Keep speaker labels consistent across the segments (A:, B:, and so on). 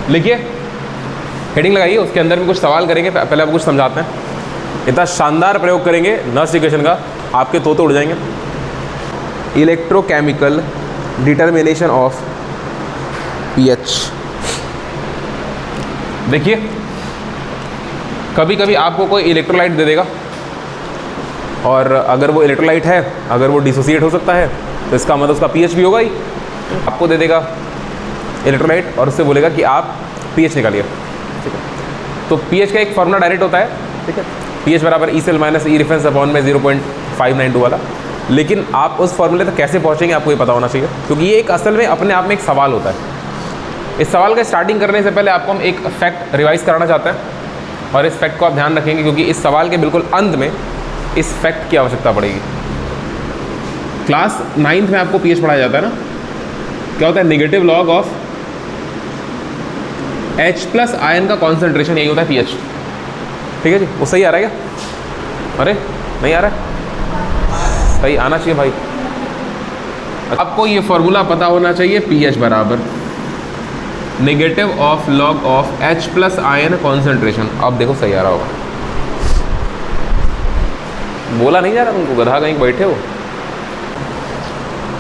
A: लिखिए, हेडिंग लगाइए, उसके अंदर भी कुछ सवाल करेंगे, पहले आपको कुछ समझाते हैं। इतना शानदार प्रयोग करेंगे नर्स्ट इक्वेशन का, आपके तोते उड़ जाएंगे। Electrochemical determination of pH. देखिए, कभी कभी आपको कोई इलेक्ट्रोलाइट दे देगा और अगर वो इलेक्ट्रोलाइट है, अगर वो डिसोसिएट हो सकता है तो इसका मतलब उसका पीएच भी होगा ही। आपको दे देगा इलेक्ट्रोलाइट और उससे बोलेगा कि आप पीएच निकालिए, ठीक है। तो पीएच का एक फॉर्मूला डायरेक्ट होता है, ठीक है, पीएच बराबर ई सेल माइनस ई रेफरेंस अपॉन में 0.592 वाला। लेकिन आप उस फॉर्मूले तक कैसे पहुँचेंगे आपको ये पता होना चाहिए, क्योंकि ये एक असल में अपने आप में एक सवाल होता है। इस सवाल का स्टार्टिंग करने से पहले आपको हम एक फैक्ट रिवाइज कराना चाहते हैं और इस फैक्ट को आप ध्यान रखेंगे, क्योंकि इस सवाल के बिल्कुल अंत में इस फैक्ट की आवश्यकता पड़ेगी। क्लास 9th में आपको पीएच पढ़ाया जाता है ना, क्या होता है, negative log of H+ ion का कॉन्सेंट्रेशन, यही होता है पीएच, ठीक है जी। वो सही आ रहा है क्या? अरे नहीं आ रहा है, सही आना चाहिए भाई। आपको ये फॉर्मूला पता होना चाहिए, पीएच बराबर negative of log of H+ ion concentration. अब देखो सही आ रहा होगा, बोला नहीं जा रहा तुमको, गधा कहीं बैठे हो।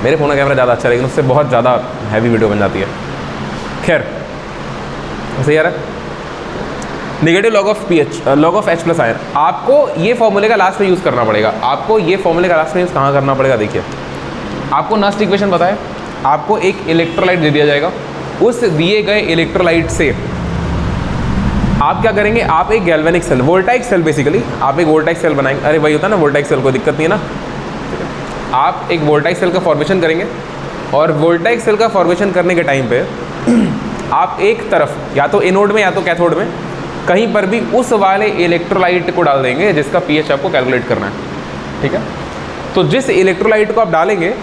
A: मेरे फ़ोन का कैमरा ज़्यादा अच्छा, लेकिन उससे बहुत ज़्यादा हैवी वीडियो बन जाती है। खैर सही आ रहा है, negative log of pH, log of H+ ion. आपको ये फॉर्मूले का लास्ट में यूज़ करना पड़ेगा। आपको ये फॉर्मूले का लास्ट में यूज़ कहाँ करना पड़ेगा? देखिए, आपको नस्ट इक्वेशन पता है, आपको एक इलेक्ट्रोलाइट दे दिया जाएगा, उस दिए गए इलेक्ट्रोलाइट से आप क्या करेंगे, आप एक galvanic cell, voltaic cell, basically आप एक वोल्टाइक सेल बनाएंगे। अरे वही होता है ना वोल्टाइक सेल, कोई दिक्कत नहीं है ना। आप एक वोल्टाइक सेल का फॉर्मेशन करेंगे और वोल्टाइक सेल का फॉर्मेशन करने के टाइम पे आप एक तरफ या तो एनोड में या तो कैथोड में कहीं पर भी उस वाले इलेक्ट्रोलाइट को डाल देंगे जिसका पीएच आपको कैलकुलेट करना है, ठीक है। तो जिस इलेक्ट्रोलाइट को आप डालेंगे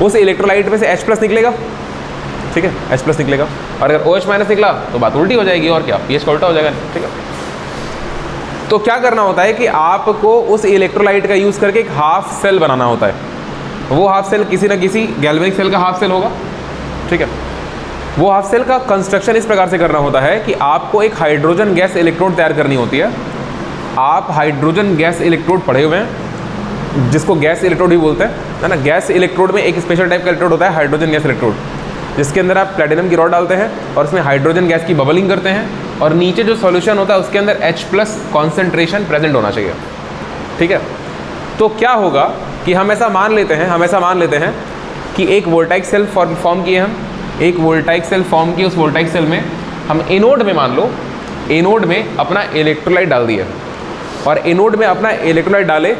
A: उस इलेक्ट्रोलाइट में से H+ निकलेगा, ठीक है, H+ निकलेगा, और अगर OH- निकला तो बात उल्टी हो जाएगी, और क्या, पीएच का उल्टा हो जाएगा, ठीक है। तो क्या करना होता है कि आपको उस इलेक्ट्रोलाइट का यूज़ करके एक हाफ सेल बनाना होता है। वो हाफ सेल किसी न किसी गैल्वेनिक सेल का हाफ सेल होगा, ठीक है। वो हाफ सेल का कंस्ट्रक्शन इस प्रकार से करना होता है कि आपको एक हाइड्रोजन गैस इलेक्ट्रोड तैयार करनी होती है। आप हाइड्रोजन गैस इलेक्ट्रोड पढ़े हुए हैं, जिसको गैस इलेक्ट्रोड ही बोलते हैं, है ना। गैस इलेक्ट्रोड में एक स्पेशल टाइप का इलेक्ट्रोड होता है, हाइड्रोजन गैस इलेक्ट्रोड, जिसके अंदर आप प्लेटिनम की रॉड डालते हैं और उसमें हाइड्रोजन गैस की बबलिंग करते हैं, और नीचे जो सॉल्यूशन होता है उसके अंदर H+ कॉन्सेंट्रेशन प्रेजेंट होना चाहिए, ठीक है। तो क्या होगा कि हम ऐसा मान लेते हैं कि एक वोल्टाइक सेल फॉर्म किए, हम एक वोल्टाइक सेल फॉर्म किए, उस वोल्टाइक सेल में हम एनोड में, मान लो एनोड में अपना इलेक्ट्रोलाइट डाल दिया, और एनोड में अपना इलेक्ट्रोलाइट डाले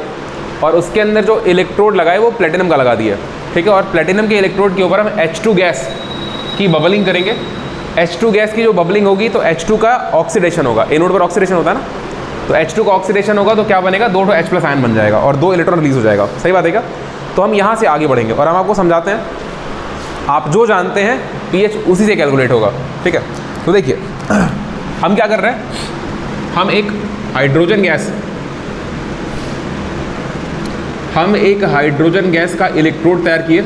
A: और उसके अंदर जो इलेक्ट्रोड लगाए वो प्लेटिनम का लगा दिया, ठीक है। और प्लेटिनम के इलेक्ट्रोड के ऊपर हम H2 गैस की बबलिंग करेंगे। H2 गैस की जो बबलिंग होगी तो H2 का ऑक्सीडेशन होगा, एनोड पर ऑक्सीडेशन होता है ना, तो H2 का ऑक्सीडेशन होगा तो क्या बनेगा, 2 H+ आयन बन जाएगा और 2 इलेक्ट्रॉन रिलीज हो जाएगा, सही बात है क्या। तो हम यहाँ से आगे बढ़ेंगे और हम आपको समझाते हैं, आप जो जानते हैं पीएच उसी से कैलकुलेट होगा, ठीक है। तो देखिए हम क्या कर रहे हैं, हम एक हाइड्रोजन गैस का इलेक्ट्रोड तैयार किए,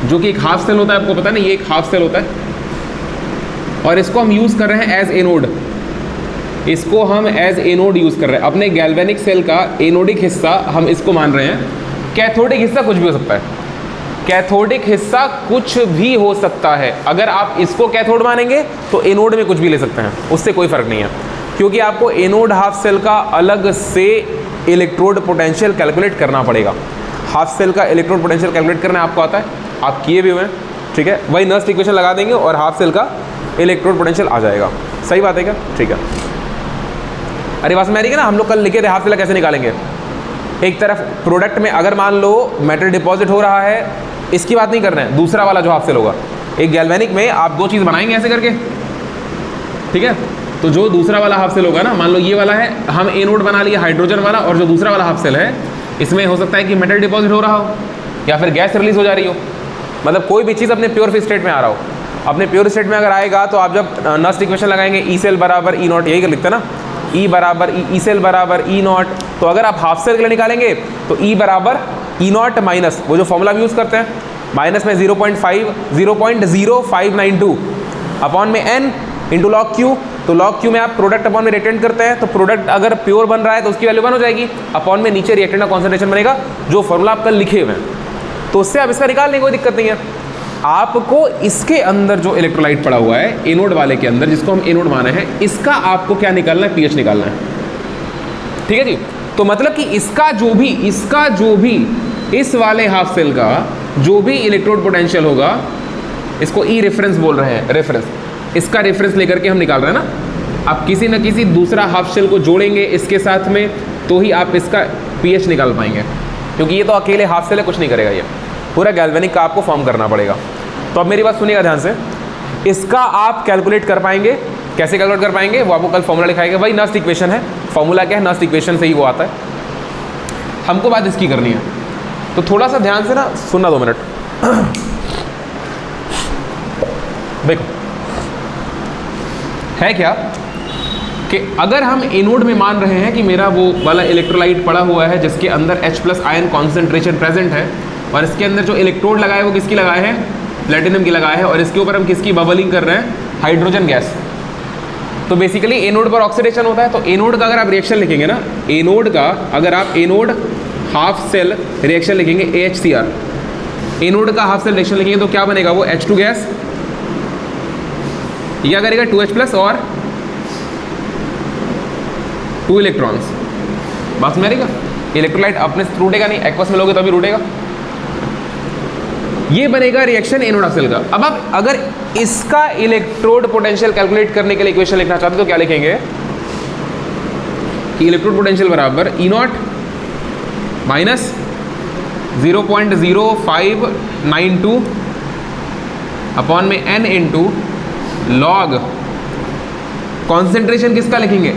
A: जो कि एक हाफ सेल होता है, आपको पता है ना, ये एक हाफ सेल होता है, और इसको हम यूज़ कर रहे हैं एज एनोड। इसको हम एज एनोड यूज़ कर रहे हैं, अपने गैल्वेनिक सेल का एनोडिक हिस्सा हम इसको मान रहे हैं। कैथोडिक हिस्सा कुछ भी हो सकता है, कैथोडिक हिस्सा कुछ भी हो सकता है। अगर आप इसको कैथोड मानेंगे तो एनोड में कुछ भी ले सकते हैं, उससे कोई फ़र्क नहीं है, क्योंकि आपको एनोड हाफ सेल का अलग से इलेक्ट्रोड पोटेंशियल कैलकुलेट करना पड़ेगा। हाफ सेल का इलेक्ट्रोड पोटेंशियल कैलकुलेट करना आपको आता है, आप किए भी हुए हैं, ठीक है। वही नस्ट इक्वेशन लगा देंगे और हाफ सेल का इलेक्ट्रोड पोटेंशियल आ जाएगा, सही बात है क्या, ठीक है। अरे बात में आ रही है ना, हम लोग कल लिखे थे हाफ सेल कैसे निकालेंगे। एक तरफ प्रोडक्ट में अगर मान लो मेटल डिपॉजिट हो रहा है, इसकी बात नहीं कर रहे हैं, दूसरा वाला जो हाफ सेल होगा, एक गैल्वेनिक में आप 2 चीज़ बनाएंगे ऐसे करके, ठीक है। तो जो दूसरा वाला हाफ सेल होगा ना, मान लो ये वाला है, हम एनोड बना लिया हाइड्रोजन वाला, और जो दूसरा वाला हाफ सेल है इसमें हो सकता है कि मेटल डिपॉजिट हो रहा हो या फिर गैस रिलीज हो जा रही हो, मतलब कोई भी चीज़ अपने प्योर स्टेट में आ रहा हो। अपने प्योर स्टेट में अगर आएगा तो आप जब नस्ट इक्वेशन लगाएंगे ई सेल बराबर ई नॉट, यही कर लिखते हैं ना, ई बराबर ई सेल बराबर ई नॉट। तो अगर आप हाफ सेल के लिए निकालेंगे तो ई बराबर ई नॉट माइनस वो जो फॉर्मूला हम यूज़ करते हैं, माइनस में 0.0592 अपॉन में n इंटू लॉग क्यू। तो लॉग क्यू में आप प्रोडक्ट अपॉन में रिएक्टेंट करते हैं, तो प्रोडक्ट अगर प्योर बन रहा है तो उसकी वैल्यू 1 हो जाएगी, अपॉन में नीचे रिएक्टेंट का कॉन्सेंट्रेशन बनेगा, जो फॉर्मूला आप कल लिखे हुए हैं, तो उससे आप इसका निकाल लेंगे, कोई दिक्कत नहीं है। आपको इसके अंदर जो इलेक्ट्रोलाइट पड़ा हुआ है एनोड वाले के अंदर, जिसको हम एनोड माने हैं, इसका आपको क्या निकालना है, पीएच निकालना है, ठीक है जी। तो मतलब कि इसका जो भी इस वाले हाफ सेल का जो भी इलेक्ट्रोड पोटेंशियल होगा, इसको ई रेफरेंस बोल रहे हैं, रेफरेंस, इसका रेफरेंस लेकर के हम निकाल रहे हैं ना। आप किसी न किसी दूसरा हाफ सेल को जोड़ेंगे इसके साथ में, तो ही आप इसका पीएच निकाल पाएंगे, क्योंकि ये तो अकेले हाफ सेल है, कुछ नहीं करेगा, ये पूरा गैल्वेनिक का आपको फॉर्म करना पड़ेगा। तो अब मेरी बात सुनिएगा ध्यान से, इसका आप कैलकुलेट कर पाएंगे, कैसे कैलकुलेट कर पाएंगे, वो आपको कल फॉर्मूला लिखाएगा, भाई नस्ट इक्वेशन है, फॉर्मूला क्या है, नस्ट इक्वेशन से ही वो आता है, हमको बात इसकी करनी है। तो थोड़ा सा ध्यान से ना सुनना, 2 मिनट। देखो है क्या कि अगर हम एनोड में मान रहे हैं कि मेरा वो वाला इलेक्ट्रोलाइट पड़ा हुआ है जिसके अंदर H+ आयन कॉन्सेंट्रेशन प्रेजेंट है, और इसके अंदर जो इलेक्ट्रोड लगाए वो किसकी लगाए हैं, प्लेटिनम की लगाए हैं, और इसके ऊपर हम किसकी बबलिंग कर रहे हैं, हाइड्रोजन गैस। तो बेसिकली एनोड पर ऑक्सीडेशन होता है। तो एनोड का अगर आप रिएक्शन लिखेंगे ना, एनोड का अगर आप एनोड हाफ सेल रिएक्शन लिखेंगे AHCR, एनोड का हाफ सेल रिएक्शन लिखेंगे तो क्या बनेगा, वो H2 गैस, क्या करेगा 2H+ और 2 इलेक्ट्रॉन्स, बस में रहेगा। इलेक्ट्रोलाइट अपने से टूटेगा नहीं, एक्वस में लोगे तभी टूटेगा। ये बनेगा रिएक्शन एनोड हाफ सेल का। अब आप अगर इसका इलेक्ट्रोड पोटेंशियल कैलकुलेट करने के लिए इक्वेशन लिखना चाहते हो तो क्या लिखेंगे कि इलेक्ट्रोड पोटेंशियल बराबर E0 माइनस 0.0592 अपॉन में n इंटू लॉग कॉन्सेंट्रेशन, किसका लिखेंगे,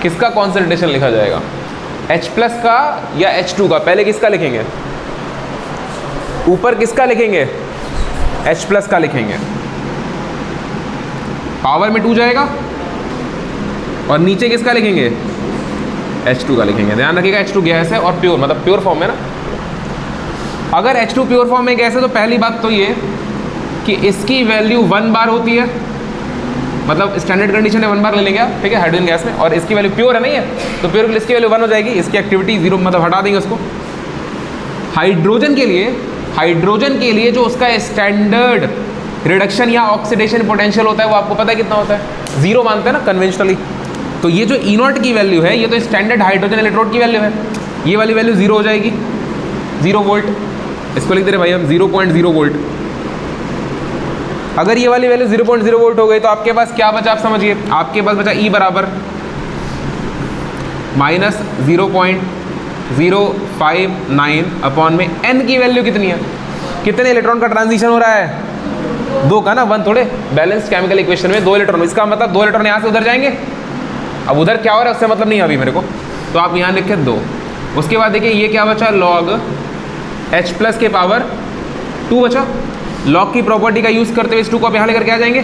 A: किसका कॉन्सेंट्रेशन लिखा जाएगा, H+ का या H2 का, पहले किसका लिखेंगे, ऊपर किसका लिखेंगे, H+ का लिखेंगे, पावर में 2 जाएगा, और नीचे किसका लिखेंगे, H2 का लिखेंगे। ध्यान रखिएगा H2 गैस है और प्योर, मतलब प्योर फॉर्म है ना। अगर H2 प्योर फॉर्म में गैस है तो पहली बात तो ये कि इसकी वैल्यू 1 बार होती है, मतलब स्टैंडर्ड कंडीशन है 1 बार ले लेंगे आप, ठीक है, हाइड्रोजन गैस में, और इसकी वैल्यू प्योर है, नहीं है, तो प्योर के लिए इसकी वैल्यू 1 हो जाएगी, इसकी एक्टिविटी 0, मतलब हटा देंगे उसको। हाइड्रोजन के लिए जो उसका स्टैंडर्ड रिडक्शन या ऑक्सीडेशन पोटेंशियल होता है वो आपको पता है कितना होता है, 0 मानते हैं ना कन्वेंशनली। तो ये जो E0 की वैल्यू है, ये तो स्टैंडर्ड हाइड्रोजन इलेक्ट्रोड की वैल्यू है, ये वाली वैल्यू 0 हो जाएगी, 0 वोल्ट, इसको लिख दे रहे भाई हम 0.0 वोल्ट। अगर ये वाली वैल्यू 0.0 वोल्ट हो गई तो आपके पास क्या बचा, आप समझिए, आपके पास बचा E बराबर माइनस 0.059 अपॉन में n की वैल्यू कितनी है, कितने इलेक्ट्रॉन का ट्रांजिशन हो रहा है, 2 का ना, 1 थोड़े, बैलेंस केमिकल इक्वेशन में 2 इलेक्ट्रॉन, इसका मतलब 2 इलेक्ट्रॉन यहाँ से उधर जाएंगे। अब उधर क्या हो रहा है उससे मतलब नहीं है अभी मेरे को, तो आप यहाँ लिखे 2। उसके बाद देखिए ये क्या बचा, लॉग H+ के पावर 2 बचा। लॉग की प्रॉपर्टी का यूज़ करते हुए इस 2 को आप यहाँ लेकर के आ जाएंगे,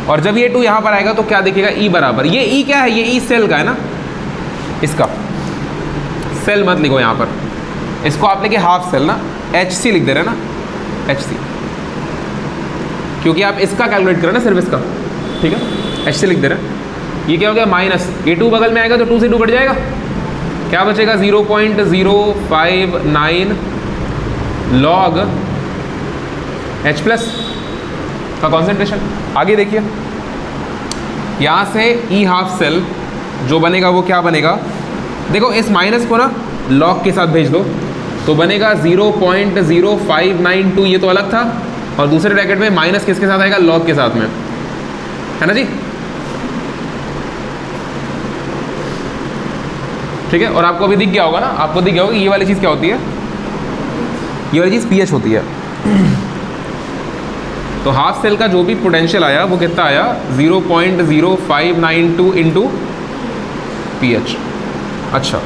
A: और जब ये 2 यहाँ पर आएगा तो क्या दिखेगा, E बराबर, ये E क्या है, ये E सेल का है ना, इसका सेल मत लिखो यहाँ पर, इसको आप लिखे हाफ सेल ना, HC लिख दे रहे हैं ना, HC, क्योंकि आप इसका कैलकुलेट कर रहे हैं ना, सिर्फ इसका, ठीक है, HC लिख दे रहे हैं। ये क्या हो गया, माइनस, ये 2 बगल में आएगा तो 2 से 2 बढ़ जाएगा, क्या बचेगा 0.059 लॉग H+ का कॉन्सेंट्रेशन। आगे देखिए, यहाँ से E हाफ सेल जो बनेगा वो क्या बनेगा, देखो इस माइनस को ना लॉग के साथ भेज दो तो बनेगा 0.0592, ये तो अलग था, और दूसरे ब्रैकेट में माइनस किसके साथ आएगा, लॉग के साथ में, है ना जी, ठीक है। और आपको अभी दिख गया होगा ना, आपको दिख गया होगा ये वाली चीज़ क्या होती है, ये वाली चीज़ पीएच होती है। तो हाफ सेल का जो भी पोटेंशियल आया वो कितना आया, 0.0592 इंटू पीएच। अच्छा,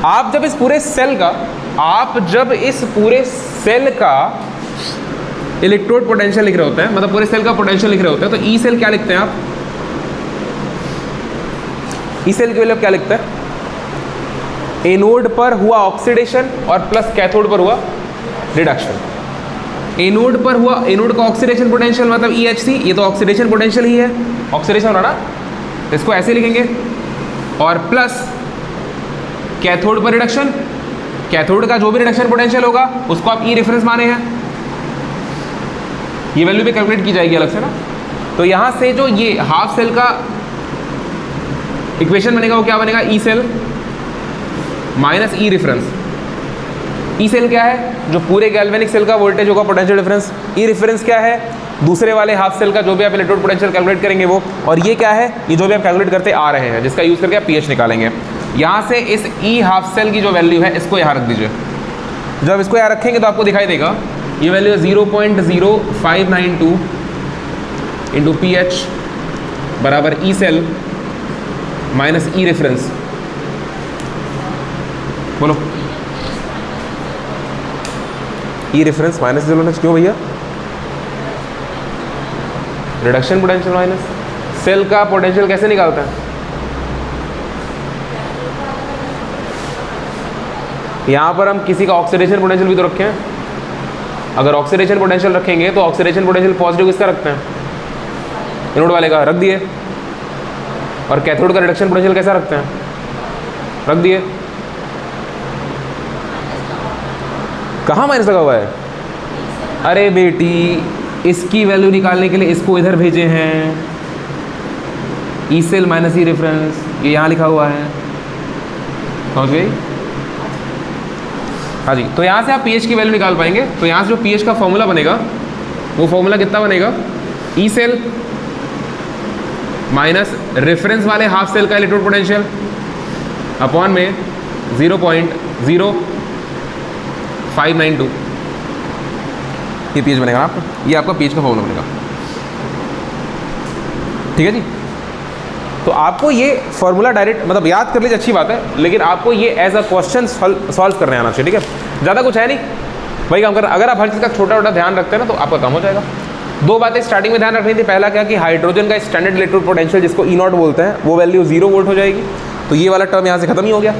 A: आप जब इस पूरे सेल का इलेक्ट्रोड पोटेंशियल लिख रहे होते हैं, मतलब पूरे सेल का पोटेंशियल लिख रहे होते हैं, तो ई सेल क्या लिखते हैं आप, ई सेल की वैल्यू क्या लिखते हैं, एनोड पर हुआ ऑक्सीडेशन और प्लस कैथोड पर हुआ रिडक्शन। एनोड पर हुआ, एनोड का ऑक्सीडेशन पोटेंशियल मतलब EHC, ये तो ऑक्सीडेशन पोटेंशियल ही है, ऑक्सीडेशन हो रहा ना, इसको ऐसे लिखेंगे, और प्लस कैथोड पर रिडक्शन, कैथोड का जो भी रिडक्शन पोटेंशियल होगा उसको आप ई रेफरेंस माने हैं, ये वैल्यू भी कैलकुलेट की जाएगी अलग से ना। तो यहाँ से जो ये हाफ सेल का इक्वेशन बनेगा वो क्या बनेगा, ई सेल माइनस ई रेफरेंस। ई सेल क्या है, जो पूरे गैल्वेनिक सेल का वोल्टेज होगा पोटेंशियल डिफरेंस। ई रेफरेंस क्या है, दूसरे वाले हाफ सेल का जो भी आप इलेक्ट्रोड पोटेंशियल कैलकुलेट करेंगे वो। और ये क्या है, ये जो भी आप कैलकुलेट करते आ रहे हैं, जिसका यूज़ करके आप पीएच निकालेंगे। यहाँ से इस ई हाफ सेल की जो वैल्यू है इसको यहाँ रख दीजिए। जब इसको यहाँ रखेंगे तो आपको दिखाई देगा ये वैल्यू है 0.0592 इंटू पीएच बराबर ई सेल माइनस ई रेफरेंस। बोलो, ई रेफरेंस माइनस क्यों भैया, रिडक्शन पोटेंशियल माइनस। सेल का पोटेंशियल कैसे निकालता है, यहाँ पर हम किसी का ऑक्सीडेशन पोटेंशियल भी तो रखे हैं। अगर ऑक्सीडेशन पोटेंशियल रखेंगे तो ऑक्सीडेशन पोटेंशियल पॉजिटिव किसका रखते हैं, एनोड वाले का, रख दिए। और कैथोड का रिडक्शन पोटेंशियल कैसा रखते हैं, रख दिए। कहाँ माइनस लगा हुआ है, अरे बेटी इसकी वैल्यू निकालने के लिए इसको इधर भेजे हैं, ई सेल माइनस ई रेफरेंस, ये यहाँ लिखा हुआ है, समझ गई। हाँ जी, तो यहाँ से आप पीएच की वैल्यू निकाल पाएंगे। तो यहाँ से जो पीएच का फॉर्मूला बनेगा वो फॉर्मूला कितना बनेगा, ई सेल माइनस रेफरेंस वाले हाफ सेल का इलेक्ट्रोड पोटेंशियल अपॉन में 0.0592, ये पीएच बनेगा आपका, ये आपका पीएच का फॉर्मूला बनेगा। ठीक है जी। तो आपको ये फॉर्मूला डायरेक्ट मतलब याद कर लीजिए, अच्छी बात है, लेकिन आपको ये एज अ क्वेश्चन सॉल्व करने आना चाहिए। ठीक है, ज़्यादा कुछ है नहीं भाई काम करना। अगर आप हर चीज़ का छोटा छोटा ध्यान रखते हैं ना तो आपका काम हो जाएगा। दो बातें स्टार्टिंग में ध्यान रखनी थी। पहला क्या कि हाइड्रोजन का स्टैंडर्ड इलेक्ट्रोड पोटेंशियल जिसको E0 बोलते हैं वो वैल्यू 0 वोल्ट हो जाएगी, तो ये वाला टर्म यहाँ से खत्म ही हो गया।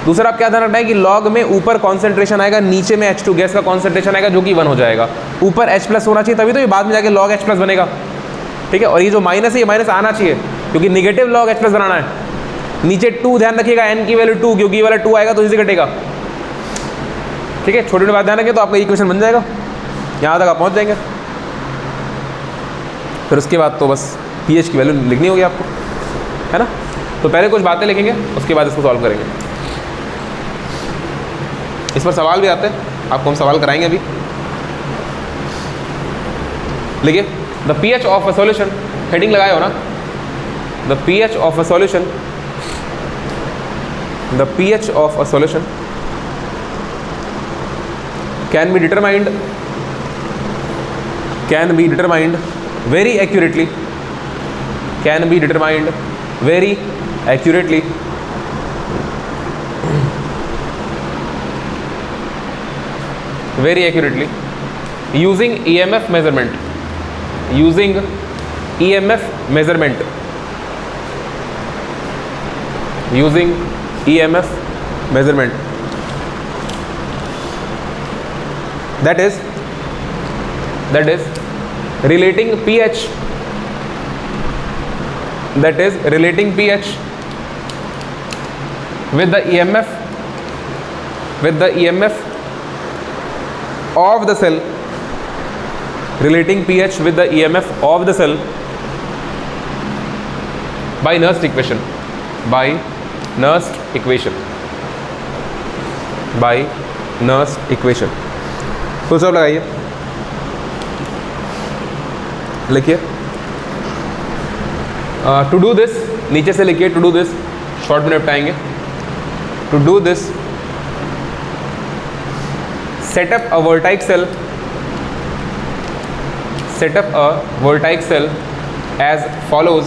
A: दूसरा आप क्या ध्यान रखना है कि लॉग में ऊपर कॉन्सेंट्रेशन आएगा, नीचे में H2 गैस का कॉन्सेंट्रेशन आएगा जो कि 1 हो जाएगा। ऊपर H+ होना चाहिए तभी तो ये बाद में जाके log H+ बनेगा। ठीक है, और ये जो माइनस है ये माइनस आना चाहिए क्योंकि निगेटिव log H+ बनाना है। नीचे 2 ध्यान रखिएगा, n की वैल्यू 2 क्योंकि ये वाला 2 आएगा तो इसी कटेगा। ठीक है, छोटी छोटी बात ध्यान रखें तो आपका इक्वेशन बन जाएगा, यहाँ तक आप पहुँच जाएंगे। फिर उसके बाद तो बस पीएच की वैल्यू लिखनी होगी आपको, है ना। तो पहले कुछ बातें लिखेंगे उसके बाद इसको सॉल्व करेंगे। इस पर सवाल भी आते हैं, आपको हम सवाल कराएंगे अभी। लिखिए, the pH of a solution, heading लगाए हो ना, the pH of a solution, the pH of a solution can be determined very accurately, can be determined very accurately using EMF measurement, using EMF measurement, using EMF measurement, that is relating pH, that is relating pH with the EMF of the cell, relating pH with the EMF of the cell by Nernst equation, by Nernst equation, by Nernst equation। तो सब लगाइए, लिखिए to do this, नीचे से लिखिए to do this, short में निपटाएंगे। To do this set up a voltaic cell, set up a voltaic cell as follows,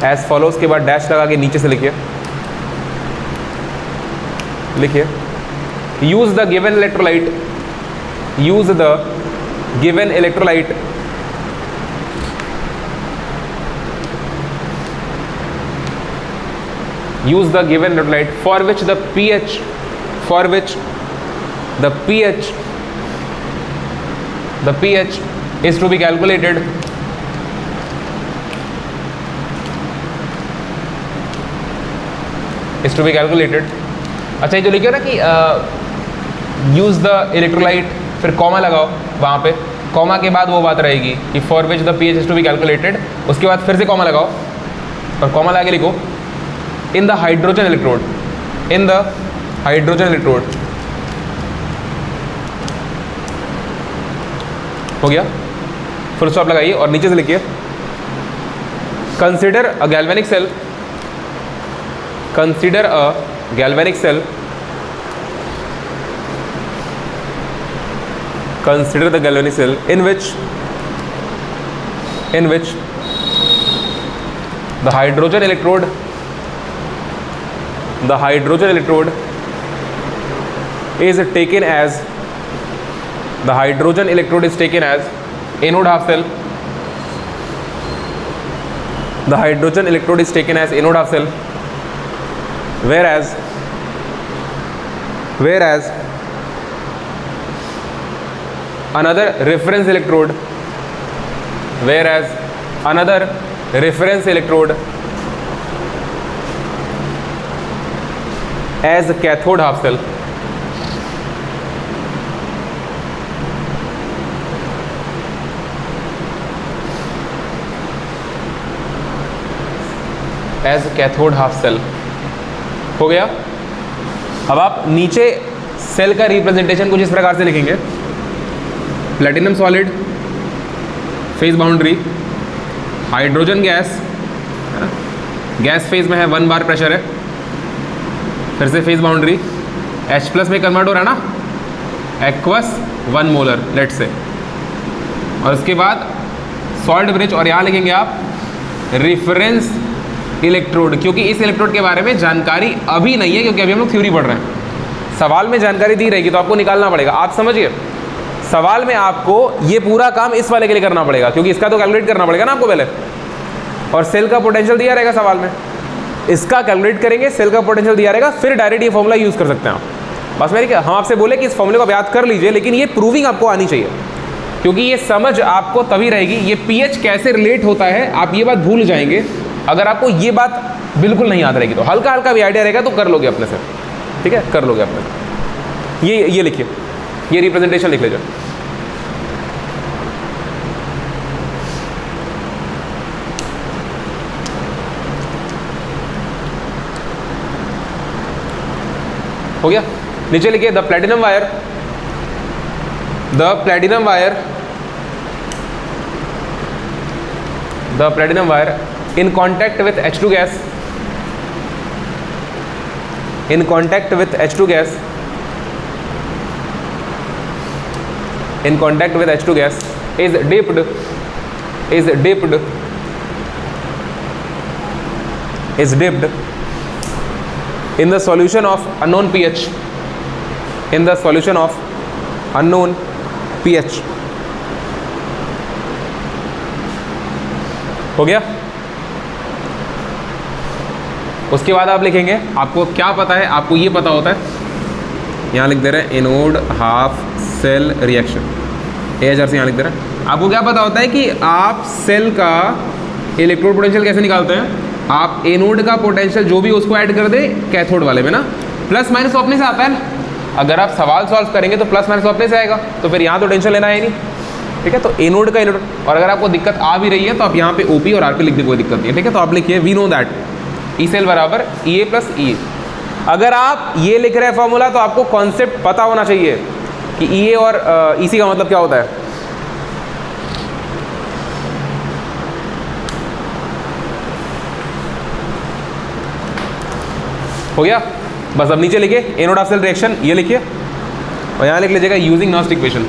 A: as follows के बाद डैश लगा के नीचे से लिखिए, लिखिए use the given electrolyte, use the given electrolyte use the given electrolyte for which the pH is to be calculated अच्छा, ये जो लिखे ना कि यूज द इलेक्ट्रोलाइट, फिर कॉमा लगाओ वहाँ पे, कॉमा के बाद वो बात रहेगी कि for which the pH is to be calculated, उसके बाद फिर से कॉमा लगाओ और कॉमा लगा के लिखो इन द हाइड्रोजन इलेक्ट्रोड, हो गया, फुल स्टॉप लगाइए और नीचे से लिखिए consider a galvanic cell, consider a galvanic cell, consider the galvanic cell in which the hydrogen electrode is taken as anode half cell, whereas another reference electrode as a cathode half cell. हो गया। अब आप नीचे cell का representation कुछ इस प्रकार से लिखेंगे, platinum solid, phase boundary, hydrogen gas, gas phase में है, 1 बार प्रेशर है, फिर से फेज बाउंड्री, H+ में कन्वर्ट हो रहा है ना, एक्वस 1 मोलर लेट से, और उसके बाद सॉल्ट ब्रिज, और यहाँ लिखेंगे आप रेफरेंस इलेक्ट्रोड, क्योंकि इस इलेक्ट्रोड के बारे में जानकारी अभी नहीं है, क्योंकि अभी हम लोग थ्योरी पढ़ रहे हैं। सवाल में जानकारी दी रहेगी तो आपको निकालना पड़ेगा। आप समझिए, सवाल में आपको ये पूरा काम इस वाले के लिए करना पड़ेगा, क्योंकि इसका तो कैलकुलेट करना पड़ेगा ना आपको पहले, और सेल का पोटेंशियल दिया रहेगा सवाल में, इसका कैलकुलेट करेंगे, सेल का पोटेंशियल दिया रहेगा, फिर डायरेक्ट ये फॉर्मूला यूज़ कर सकते हैं आप। बस मेरी हम आपसे बोले कि इस फॉर्मूले को याद कर लीजिए, लेकिन ये प्रूविंग आपको आनी चाहिए, क्योंकि ये समझ आपको तभी रहेगी। ये पीएच कैसे रिलेट होता है आप ये बात भूल जाएंगे अगर आपको ये बात बिल्कुल नहीं याद रहेगी। तो हल्का हल्का भी आइडिया रहेगा तो कर लोगे अपने से, ठीक है, कर लोगे अपने से। ये लिखिए, ये रिप्रेजेंटेशन लिख लीजिए। हो गया, नीचे लिखिए the platinum wire in contact with H2 gas, is dipped in the solution of unknown pH, हो गया। उसके बाद आप लिखेंगे, आपको क्या पता है, आपको ये पता होता है, यहाँ लिख दे रहे हैं anode half cell reaction, AHR से यहाँ लिख दे रहे हैं। आपको क्या पता होता है कि आप सेल का इलेक्ट्रोड पोटेंशियल कैसे निकालते हैं। आप एनोड का पोटेंशियल जो भी उसको ऐड कर दे कैथोड वाले में ना, प्लस माइनस अपने से आता है ना। अगर आप सवाल सॉल्व करेंगे तो प्लस माइनस अपने से आएगा, तो फिर यहाँ तो टेंशन लेना है नहीं, ठीक है। तो एनोड का एनोड, और अगर आपको दिक्कत आ भी रही है तो आप यहाँ पे OP और RP लिख दे, कोई दिक्कत नहीं है, ठीक है। तो आप लिखिए we know that E cell बराबर EA प्लस EA। अगर आप ये लिख रहे हैं फॉर्मूला तो आपको कॉन्सेप्ट पता होना चाहिए कि EA और EC का मतलब क्या होता है। हो गया, बस अब नीचे लिखिए एनोड ऑफ सेल रिएक्शन, ये लिखिए, और यहाँ लिख लीजिएगा यूजिंग नॉस्ट इक्वेशन,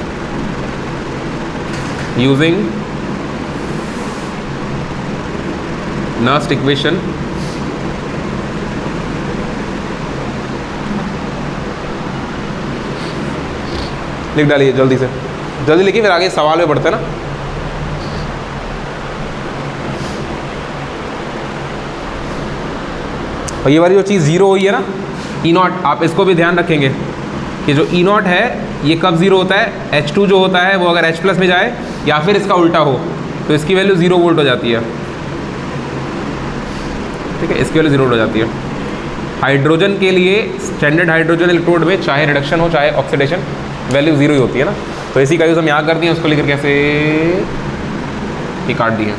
A: लिख डालिए जल्दी से, जल्दी लिखिए, फिर आगे सवाल में बढ़ते हैं ना। और ये वाली जो चीज़ ज़ीरो हुई है ना ई नॉट, आप इसको भी ध्यान रखेंगे कि जो ई नॉट है ये कब ज़ीरो होता है, H2 जो होता है वो अगर H प्लस में जाए या फिर इसका उल्टा हो तो इसकी वैल्यू 0 वोल्ट हो जाती है। ठीक है, इसकी वैल्यू 0 वोल्ट हो जाती है। हाइड्रोजन के लिए स्टैंडर्ड हाइड्रोजन इलेक्ट्रोड में चाहे रिडक्शन हो चाहे ऑक्सीडेशन वैल्यू 0 ही होती है ना। तो इसी का यूज़ हम यहाँ कर दिए, उसको लेकर कैसे ये काट दिए।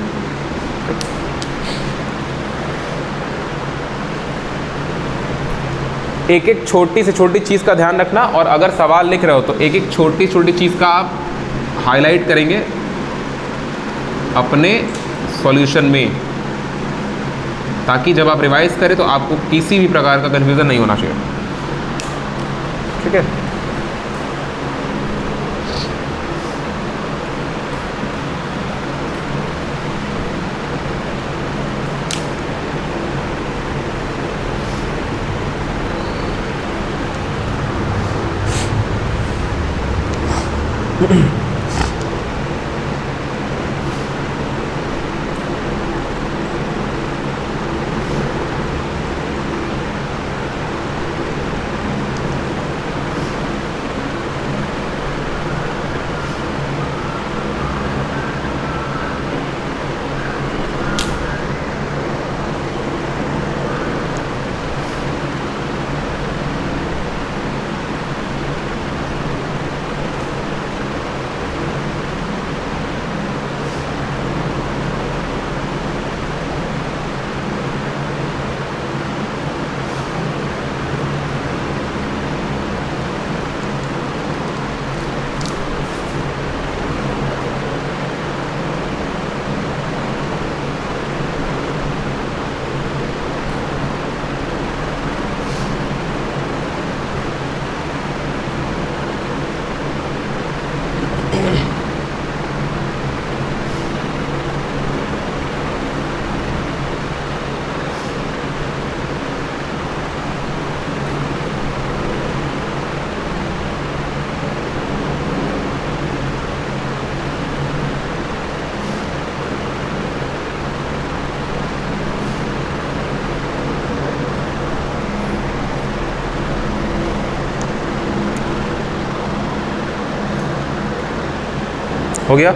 A: एक एक छोटी से छोटी चीज़ का ध्यान रखना, और अगर सवाल लिख रहे हो तो एक एक छोटी छोटी चीज़ का आप हाईलाइट करेंगे अपने सॉल्यूशन में, ताकि जब आप रिवाइज करें तो आपको किसी भी प्रकार का कन्फ्यूज़न नहीं होना चाहिए। ठीक है, हो गया।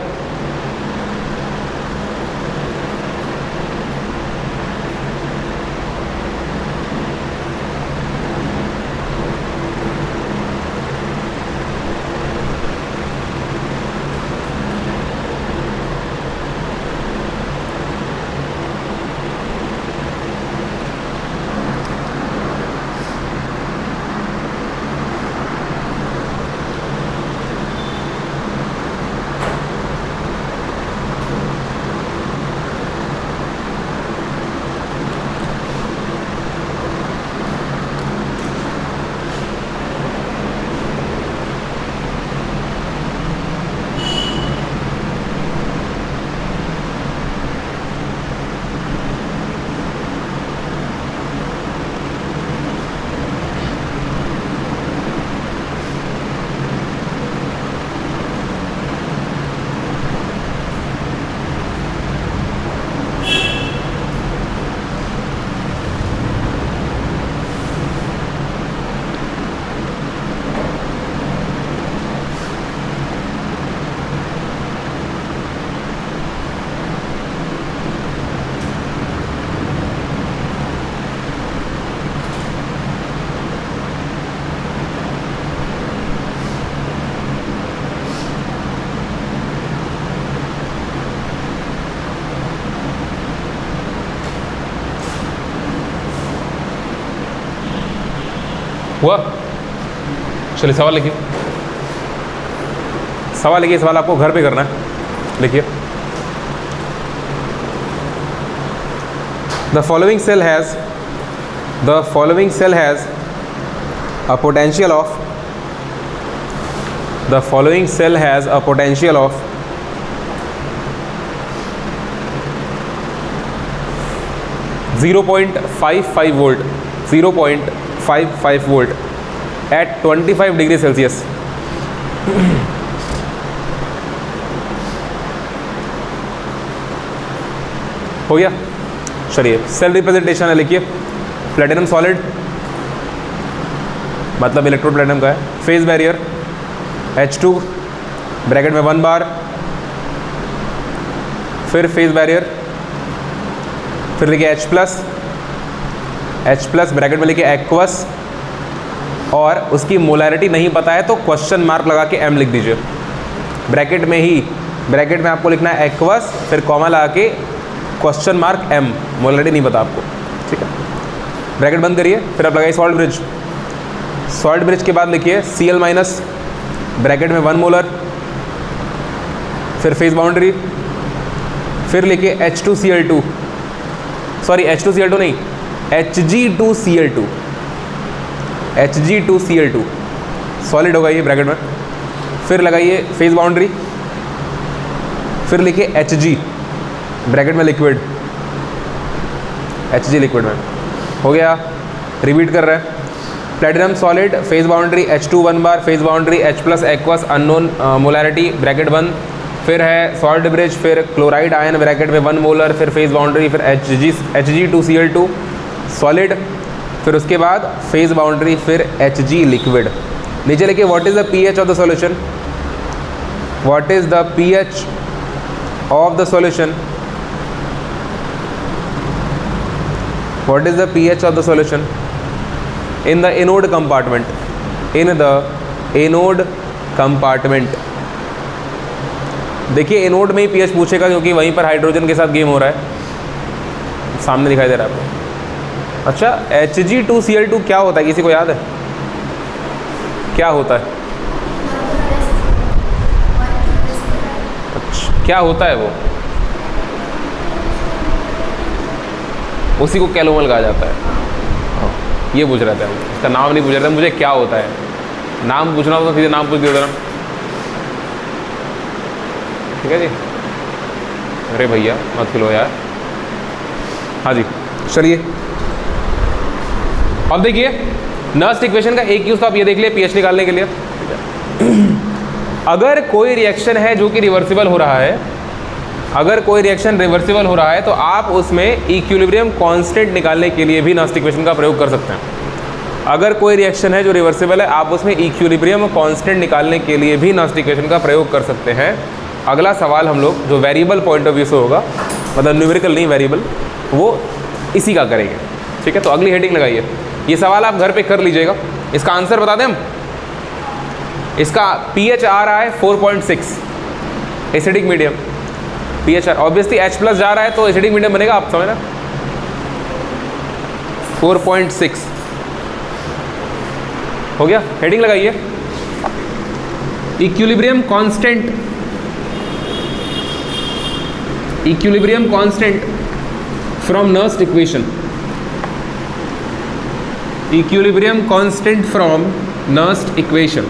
A: हुआ? चलिए सवाल लिखिए। सवाल लिखिए, सवाल आपको घर पे करना है। लिखिए, the following cell has a potential of the following cell has a potential of 0.55 volt 0.55 volt at 25 degree Celsius. हो गया? चलिए सेल रिप्रेजेंटेशन है, लिखिए प्लेटिनम सॉलिड मतलब इलेक्ट्रोड प्लेटिनम का है। फेज बैरियर H2 ब्रैकेट में 1 बार, फिर फेज बैरियर, फिर लिखिए H प्लस ब्रैकेट में लिखिए एक्वस, और उसकी मोलैरिटी नहीं पता है तो क्वेश्चन मार्क लगा के M लिख दीजिए। ब्रैकेट में आपको लिखना है एक्वस, फिर कॉमा लगा के क्वेश्चन मार्क M, मोलैरिटी नहीं पता आपको, ठीक है। ब्रैकेट बंद करिए, फिर आप लगाइए सॉल्ट ब्रिज के बाद लिखिए Cl माइनस ब्रैकेट में 1 मोलर, फिर फेज बाउंड्री, फिर लिखिए H2Cl2 नहीं, Hg2Cl2 सॉलिड होगा ये ब्रैकेट में, फिर लगाइए फेज बाउंड्री, फिर लिखिए Hg ब्रैकेट में लिक्विड, Hg लिक्विड में हो गया। रिपीट कर रहे हैं, platinum solid, phase boundary H2 1 bar, phase boundary H plus aqueous unknown molarity bracket 1, फिर है सॉल्ट ब्रिज, फिर क्लोराइड आयन ब्रैकेट में 1 मोलर, फिर फेज बाउंड्री, फिर Hg2Cl2 सॉलिड, फिर उसके बाद फेज बाउंड्री, फिर Hg लिक्विड। नीचे लिखिए what is the pH of the solution, what is the pH of the solution, what is the pH of the solution in the anode compartment, देखिए anode में ही pH पूछेगा क्योंकि वहीं पर hydrogen के साथ गेम हो रहा है, सामने दिखाई दे रहा है आपको। अच्छा, Hg2Cl2 क्या होता है, किसी को याद है क्या होता है? अच्छा, क्या होता है वो? उसी को कैलोमल कहा जाता है। ये पूछ रहे थे हम, इसका नाम नहीं पूछ रहे थे, मुझे क्या होता है, नाम पूछना हो तो सीधे नाम पूछ दिया था ना, ठीक है जी। अरे भैया मत खिलो यार। हाँ जी चलिए, अब देखिए नर्स्ट इक्वेशन का एक यूज तो आप ये देख लिए pH निकालने के लिए। अगर कोई रिएक्शन है जो कि रिवर्सिबल हो रहा है, अगर कोई रिएक्शन रिवर्सिबल हो रहा है तो आप उसमें इक्विलिब्रियम कांस्टेंट निकालने के लिए भी नर्स्ट इक्वेशन का प्रयोग कर सकते हैं। अगर कोई रिएक्शन है जो रिवर्सिबल है, आप उसमें इक्विलिब्रियम कांस्टेंट निकालने के लिए भी नर्स्ट इक्वेशन का प्रयोग कर सकते हैं। अगला सवाल हम लोग जो वेरिएबल पॉइंट ऑफ व्यू से होगा, मतलब न्यूमेरिकल नहीं वेरिएबल, वो इसी का करेंगे, ठीक है। तो अगली हेडिंग लगाइए, ये सवाल आप घर पे कर लीजिएगा। इसका आंसर बता दें हम, इसका pH आ रहा है 4.6 acidic medium, pH obviously H plus जा रहा है तो एसिडिक मीडियम बनेगा, आप समझ रहे हैं। 4.6 हो गया, हेडिंग लगाइए equilibrium constant from Nernst equation, equilibrium constant from Nernst equation,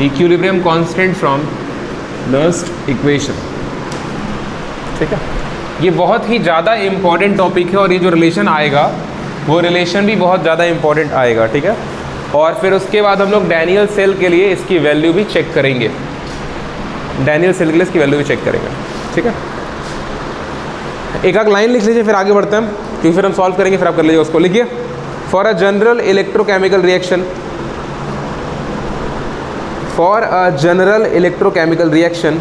A: equilibrium constant from Nernst equation, ठीक है। ये बहुत ही ज़्यादा इंपॉर्टेंट टॉपिक है और ये जो रिलेशन आएगा वो रिलेशन भी बहुत ज़्यादा इंपॉर्टेंट आएगा, ठीक है। और फिर उसके बाद हम लोग डैनियल सेल के लिए इसकी वैल्यू भी चेक करेंगे, डैनियल सेल के लिए इसकी वैल्यू भी चेक करेंगे, ठीक है। एक आध लाइन लिख लीजिए फिर आगे बढ़ते हैं, क्योंकि फिर हम सॉल्व करेंगे, फिर आप कर लीजिए उसको। लिखिए for a general electrochemical reaction, for a general electrochemical reaction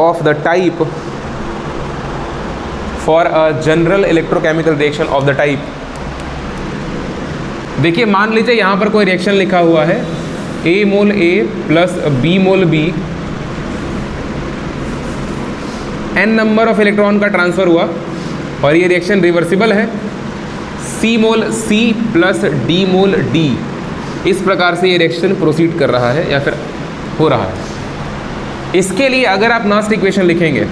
A: of the type, for a general electrochemical reaction of the type, देखिए मान लीजिए यहाँ पर कोई रिएक्शन लिखा हुआ है A mole A plus B mole B, n number of electron का ट्रांसफर हुआ और ये रिएक्शन रिवर्सिबल है, C मोल C प्लस D मोल D, इस प्रकार से ये रिएक्शन प्रोसीड कर रहा है या फिर हो रहा है। इसके लिए अगर आप नर्स्ट इक्वेशन लिखेंगे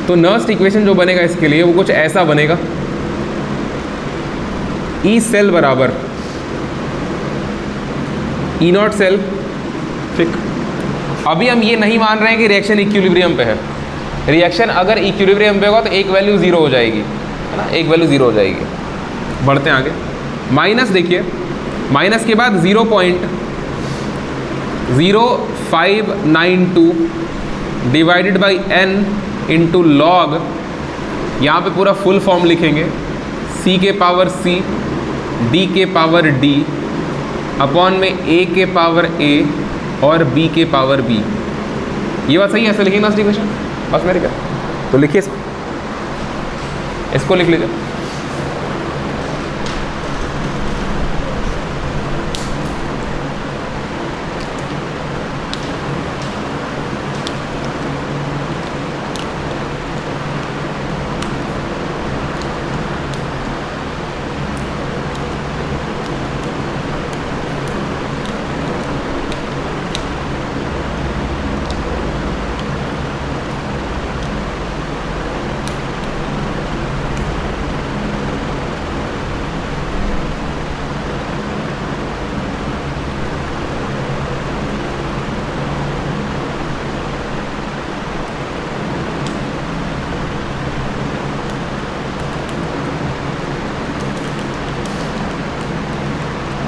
A: तो नर्स्ट इक्वेशन जो बनेगा इसके लिए वो कुछ ऐसा बनेगा, ई सेल बराबर ई नॉट सेल, ठीक। अभी हम ये नहीं मान रहे हैं कि रिएक्शन इक्विलिब्रियम पे है, रिएक्शन अगर इक्विलिब्रियम पे होगा तो एक वैल्यू ज़ीरो हो जाएगी, है ना, एक वैल्यू ज़ीरो हो जाएगी। बढ़ते हैं आगे, माइनस देखिए, माइनस के बाद 0.0592 divided by n into log, यहाँ पे पूरा फुल फॉर्म लिखेंगे, c के पावर c, d के पावर d, अपॉन में a के पावर a और b के पावर b। ये बात सही है? ऐसे लिखेंगे ना इक्वेशन बस मेरे क्या, तो लिखिए इसको लिख लीजिए।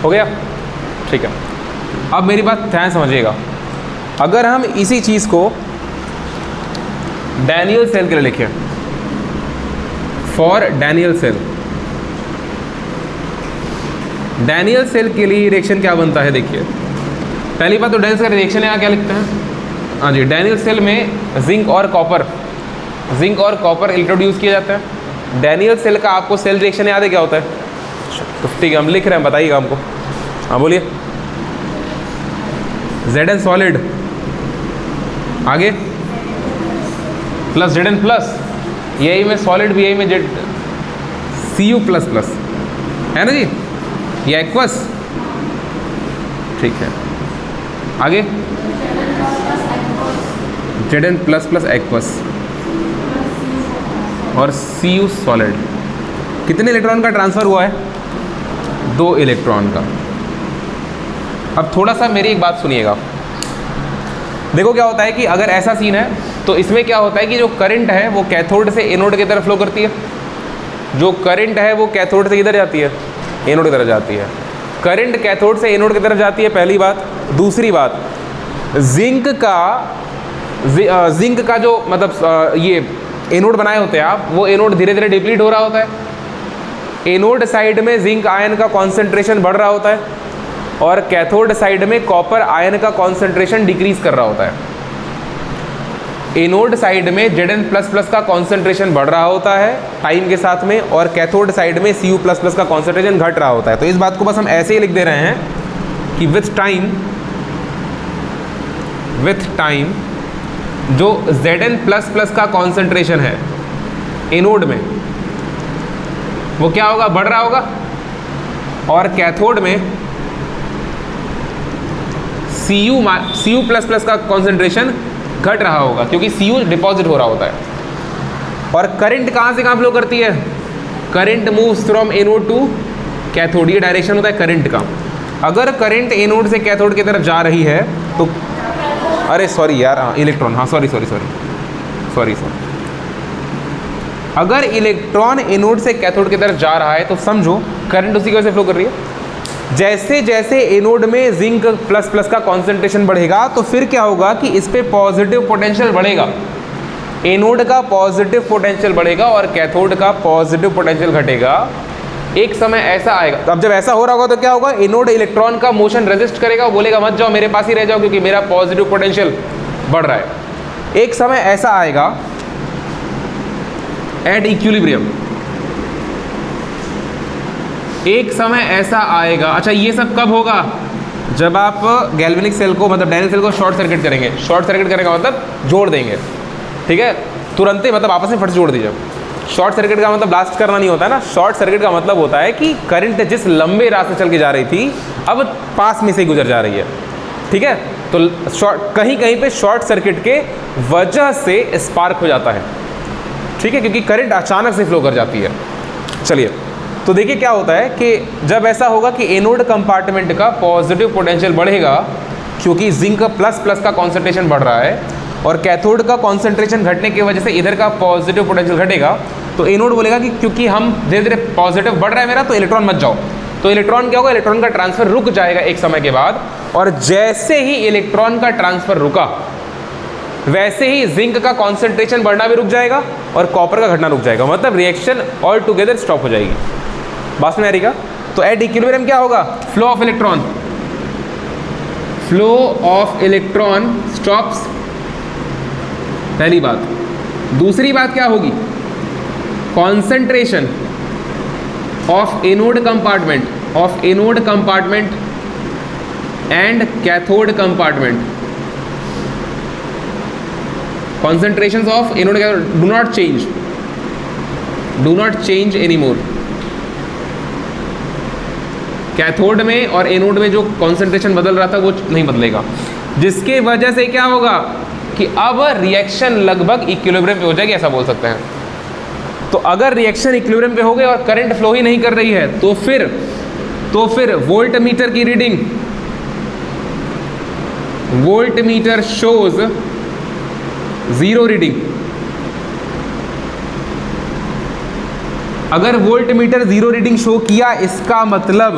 A: हो गया? ठीक है। अब मेरी बात ध्यान समझिएगा, अगर हम इसी चीज़ को डैनियल सेल के लिए लिखें, for Daniell cell, Daniell cell के लिए रिएक्शन क्या बनता है? देखिए पहली बात तो डैनियल का रिएक्शन यहाँ क्या लिखते हैं? हाँ जी, डैनियल सेल में जिंक और कॉपर इंट्रोड्यूस किया जाता है। डैनियल सेल का आपको सेल रिएक्शन याद है क्या होता है? तो ठीक है, हम लिख रहे हैं, बताइएगा हमको। हाँ बोलिए। Zn सॉलिड, आगे प्लस Zn प्लस, यही में सॉलिड भी, यही में जेड Cu प्लस प्लस है ना जी, ये एक्वस, ठीक है। आगे Zn प्लस प्लस एक्वस और Cu सॉलिड। कितने इलेक्ट्रॉन का ट्रांसफर हुआ है? 2 इलेक्ट्रॉन का। अब थोड़ा सा मेरी एक बात सुनिएगा, देखो क्या होता है कि अगर ऐसा सीन है तो इसमें क्या होता है कि जो करंट है वो कैथोड से एनोड की तरफ फ्लो करती है, जो करंट है वो कैथोड से किधर जाती है? एनोड की तरफ जाती है। करंट कैथोड से एनोड की तरफ जाती है, पहली बात। दूसरी बात, जिंक का जो मतलब ये एनोड बनाए होते हैं आप, वो एनोड धीरे धीरे डिप्लीट हो रहा होता है। एनोड साइड में जिंक आयन का कॉन्सेंट्रेशन बढ़ रहा होता है और कैथोड साइड में कॉपर आयन का कॉन्सेंट्रेशन डिक्रीज कर रहा होता है। एनोड साइड में Zn++ का कॉन्सेंट्रेशन बढ़ रहा होता है टाइम के साथ में, और कैथोड साइड में Cu++ का कॉन्सेंट्रेशन घट रहा होता है। तो इस बात को बस हम ऐसे ही लिख दे रहे हैं कि विथ टाइम जो Zn++ का कॉन्सेंट्रेशन है एनोड में वो क्या होगा? बढ़ रहा होगा, और कैथोड में Cu++ का कॉन्सेंट्रेशन घट रहा होगा, क्योंकि Cu डिपॉजिट हो रहा होता है। और करंट कहाँ से कहाँ फ्लो करती है? Current moves from anode to cathode, ये डायरेक्शन होता है करंट का। अगर करंट एनोड से कैथोड की तरफ जा रही है तो, अरे सॉरी यार, हाँ इलेक्ट्रॉन, हाँ सॉरी, अगर इलेक्ट्रॉन एनोड से कैथोड की तरफ जा रहा है तो समझो करंट उसी की वजह से फ्लो कर रही है। जैसे जैसे एनोड में जिंक प्लस का कॉन्सेंट्रेशन बढ़ेगा तो फिर क्या होगा कि इस पे पॉजिटिव पोटेंशियल बढ़ेगा, एनोड का पॉजिटिव पोटेंशियल बढ़ेगा और कैथोड का पॉजिटिव पोटेंशियल घटेगा। एक समय ऐसा आएगा, अब जब ऐसा हो रहा होगा तो क्या होगा? एनोड इलेक्ट्रॉन का मोशन रेजिस्ट करेगा, वो बोलेगा मत जाओ, मेरे पास ही रह जाओ, क्योंकि मेरा पॉजिटिव पोटेंशियल बढ़ रहा है। एक समय ऐसा आएगा एट इक्विलिब्रियम, एक समय ऐसा आएगा। अच्छा, ये सब कब होगा? जब आप गैल्वेनिक सेल को, मतलब डैनियल सेल को शॉर्ट सर्किट करेंगे। शॉर्ट सर्किट करने का मतलब जोड़ देंगे, ठीक है, तुरंत ही, मतलब आपस में फट जोड़ दीजिए। शॉर्ट सर्किट का मतलब ब्लास्ट करना नहीं होता है ना। शॉर्ट सर्किट का मतलब होता है कि करंट जिस लंबे रास्ते चल के जा रही थी अब पास में से गुजर जा रही है, ठीक है। तो कहीं कहीं पे शॉर्ट सर्किट के वजह से स्पार्क हो जाता है, ठीक है, क्योंकि करंट अचानक से फ्लो कर जाती है। चलिए, तो देखिए क्या होता है कि जब ऐसा होगा कि एनोड कंपार्टमेंट का पॉजिटिव पोटेंशियल बढ़ेगा, क्योंकि जिंक प्लस का कॉन्सेंट्रेशन बढ़ रहा है, और कैथोड का कॉन्सेंट्रेशन घटने की वजह से इधर का पॉजिटिव पोटेंशियल घटेगा, तो एनोड बोलेगा कि क्योंकि हम धीरे धीरे पॉजिटिव बढ़ रहा है मेरा, तो इलेक्ट्रॉन मत जाओ। तो इलेक्ट्रॉन क्या होगा? इलेक्ट्रॉन का ट्रांसफर रुक जाएगा एक समय के बाद, और जैसे ही इलेक्ट्रॉन का ट्रांसफर रुका वैसे ही जिंक का कॉन्सेंट्रेशन बढ़ना भी रुक जाएगा और कॉपर का घटना रुक जाएगा, मतलब रिएक्शन ऑल टुगेदर स्टॉप हो जाएगी। बात में आ रही का? तो एट इक्विलिब्रियम क्या होगा? Flow of electron, flow of electron stops, पहली बात। दूसरी बात क्या होगी? Concentration of anode compartment and cathode compartment, concentrations of anode do not change anymore। Cathode में और एनोड में जो कॉन्सेंट्रेशन बदल रहा था वो नहीं बदलेगा, जिसके वजह से क्या होगा कि अब रिएक्शन लगभग इक्विलिब्रियम पे हो जाएगी, ऐसा बोल सकते हैं। तो अगर रिएक्शन इक्विलिब्रियम पे हो गई और करंट फ्लो ही नहीं कर रही है तो फिर वोल्टमीटर की reading, voltmeter shows zero reading. अगर वोल्टमीटर जीरो रीडिंग शो किया, इसका मतलब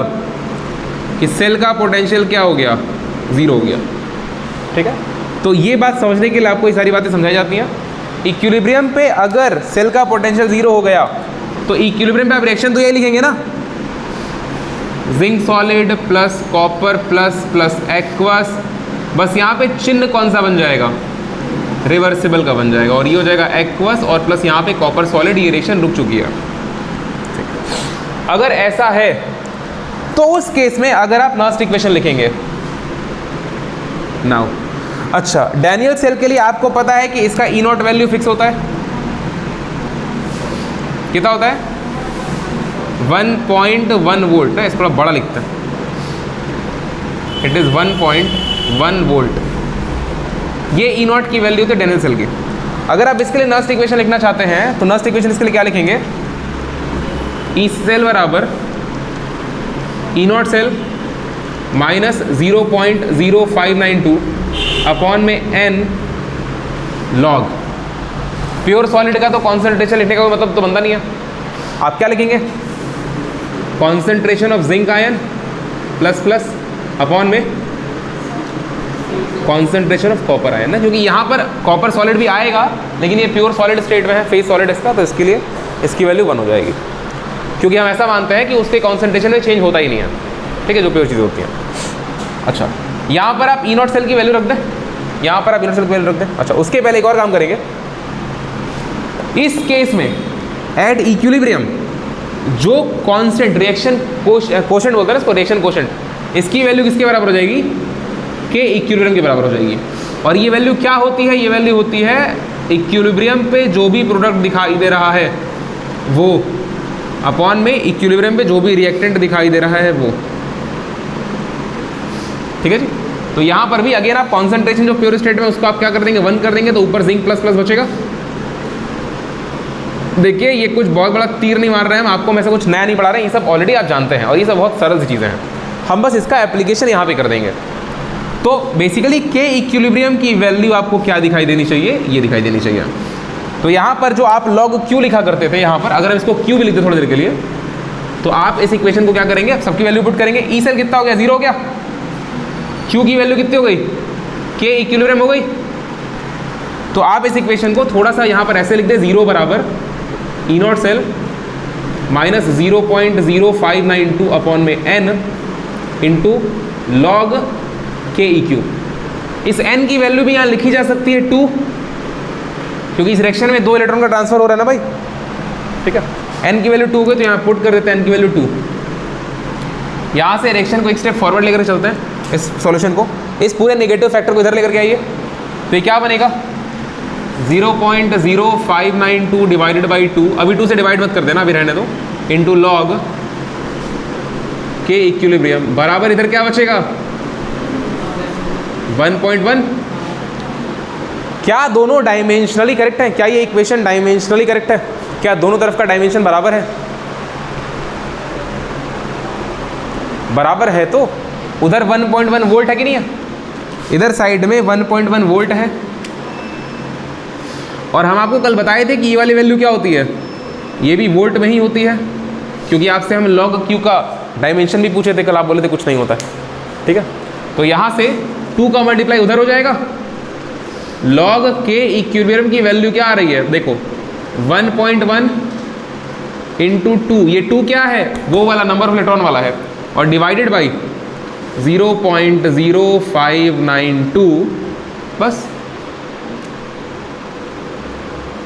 A: कि सेल का पोटेंशियल क्या हो गया? जीरो हो गया। ठीक है, तो ये बात समझने के लिए आपको ये सारी बातें समझाई जाती हैं। इक्विलिब्रियम पे अगर सेल का पोटेंशियल जीरो हो गया तो इक्विलिब्रियम पे आप रिएक्शन तो यही लिखेंगे ना, zinc solid plus copper plus plus aqueous, बस यहाँ पे चिन्ह कौन सा बन जाएगा? रिवर्सिबल का बन जाएगा, और ये हो जाएगा एक्वस और प्लस यहाँ पे कॉपर सॉलिड, ये रिएक्शन रुक चुकी है। अगर ऐसा है तो उस केस में अगर आप नर्स्ट इक्वेशन लिखेंगे नाउ, अच्छा डैनियल सेल के लिए आपको पता है कि इसका ई नॉट वैल्यू फिक्स होता है, कितना होता है? 1.1 वोल्ट है, इसको बड़ा लिखता है, इट इज 1.1 वोल्ट। ये ई नॉट की वैल्यू थी डैनियल सेल की। अगर आप इसके लिए नर्स्ट इक्वेशन लिखना चाहते हैं तो नर्स्ट इक्वेशन इसके लिए क्या लिखेंगे? ई सेल बराबर ई नॉट सेल माइनस 0.0592 अपॉन में n लॉग। प्योर सॉलिड का तो कॉन्सेंट्रेशन लिखने का कोई मतलब तो बनता नहीं है, आप क्या लिखेंगे? Concentration of zinc ion plus plus upon में कॉन्सेंट्रेशन ऑफ कॉपर आयन ना, क्योंकि यहाँ पर कॉपर सॉलिड भी आएगा लेकिन ये प्योर सॉलिड स्टेट में है, फेज सॉलिड इसका, तो इसके लिए इसकी वैल्यू 1 हो जाएगी, क्योंकि हम ऐसा मानते हैं कि उसके कॉन्सेंट्रेशन में चेंज होता ही नहीं है। ठीक है, जो प्योर चीज़ें होती हैं। अच्छा, यहाँ पर आप ई नॉट सेल की वैल्यू रख दें, यहाँ पर आप ई नॉट सेल की वैल्यू रख दें। अच्छा, उसके पहले एक और काम करेंगे। इस केस में एट इक्विलिब्रियम जो कांस्टेंट रिएक्शन कोशेंट बोलते हैं ना इसको, रिएक्शन कोशेंट, इसकी वैल्यू किसके बराबर हो जाएगी? के इक्विलिब्रियम के बराबर हो जाएगी। और ये वैल्यू क्या होती है? ये वैल्यू होती है इक्विलिब्रियम पे जो भी प्रोडक्ट दिखाई दे रहा है वो अपॉन में इक्विलिब्रियम पे जो भी रिएक्टेंट दिखाई दे रहा है वो। ठीक है जी। तो यहाँ पर भी अगेन आप कॉन्सेंट्रेशन जो प्योर स्टेट में उसको आप क्या कर देंगे? 1 कर देंगे, तो ऊपर जिंक प्लस प्लस बचेगा। देखिए ये कुछ बहुत बड़ा तीर नहीं मार रहे हैं हम आपको, में से कुछ नया नहीं पढ़ा रहे हैं, ये सब ऑलरेडी आप जानते हैं और ये सब बहुत सरल सी चीज़ें हैं, हम बस इसका एप्लीकेशन यहाँ पे कर देंगे। तो बेसिकली के इक्विलिब्रियम की वैल्यू आपको क्या दिखाई देनी चाहिए? ये दिखाई देनी चाहिए। तो यहाँ पर जो आप लॉग क्यू लिखा करते थे, यहाँ पर अगर हम इसको क्यू भी लिखते थोड़ी देर के लिए, तो आप इस इक्वेशन को क्या करेंगे? सबकी वैल्यू पुट करेंगे। ई सेल कितना हो गया? 0 हो गया। क्यू की वैल्यू कितनी हो गई? के इक्विलिब्रियम हो गई। तो आप इस इक्वेशन को थोड़ा सा यहाँ पर ऐसे लिख दें, 0 बराबर ई नॉट सेल माइनस 0.0592 अपॉन में n इंटू लॉग के ई क्यू। इस n की वैल्यू भी यहाँ लिखी जा सकती है 2, क्योंकि इस रिएक्शन में 2 इलेक्ट्रॉन का ट्रांसफर हो रहा है ना भाई। ठीक है, n की वैल्यू 2 गई तो यहाँ पुट कर देते हैं n की वैल्यू 2। यहाँ से रिएक्शन को एक स्टेप फॉरवर्ड लेकर चलते हैं, इस सॉल्यूशन को, इस पूरे नेगेटिव फैक्टर को इधर लेकर के आइए, तो ये क्या बनेगा? 0.0592 डिवाइडेड बाई 2, अभी 2 से डिवाइड मत कर देना, अभी रहने दो, इंटू लॉग के इक्विलिब्रियम बराबर इधर क्या बचेगा? 1.1। क्या दोनों डायमेंशनली करेक्ट है? क्या ये इक्वेशन डायमेंशनली करेक्ट है? क्या दोनों तरफ का डायमेंशन बराबर है? बराबर है तो उधर 1.1 वोल्ट है कि नहीं है? इधर साइड में 1.1 वोल्ट है। और हम आपको कल बताए थे कि ये वाली वैल्यू क्या होती है? ये भी वोल्ट में ही होती है, क्योंकि आपसे हम लॉग क्यू का डायमेंशन भी पूछे थे कल, आप बोले थे कुछ नहीं होता है। ठीक है, तो यहाँ से 2 का मल्टीप्लाई उधर हो जाएगा लॉग के इक्विलिब्रियम की वैल्यू क्या आ रही है, देखो 1.1 इंटू 2, ये 2 क्या है, वो वाला नंबर ऑफ इलेक्ट्रॉन वाला है, और डिवाइडेड बाई 0.0592, बस।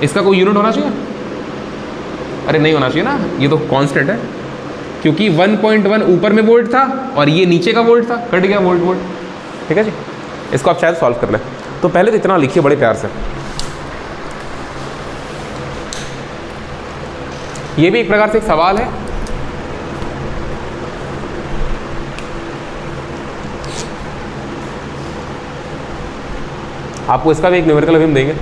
A: इसका कोई यूनिट होना चाहिए? अरे नहीं होना चाहिए ना, ये तो कांस्टेंट है, क्योंकि 1.1 ऊपर में वोल्ट था और ये नीचे का वोल्ट था, कट गया वोल्ट वोल्ट। ठीक है जी, इसको आप शायद सॉल्व कर लें। तो पहले तो इतना लिखिए बड़े प्यार से। ये भी एक प्रकार से एक सवाल है। आपको इसका भी एक न्यूमेरिकल अभी हम देंगे।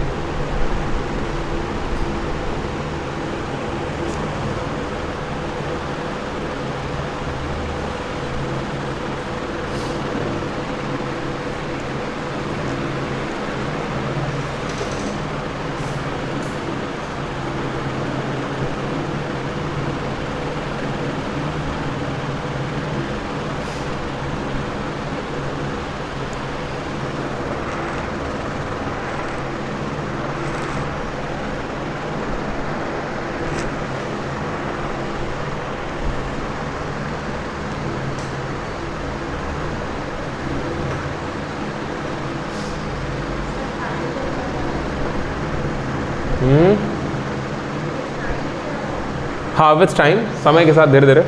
A: हाँ, विथ टाइम, समय के साथ धीरे धीरे।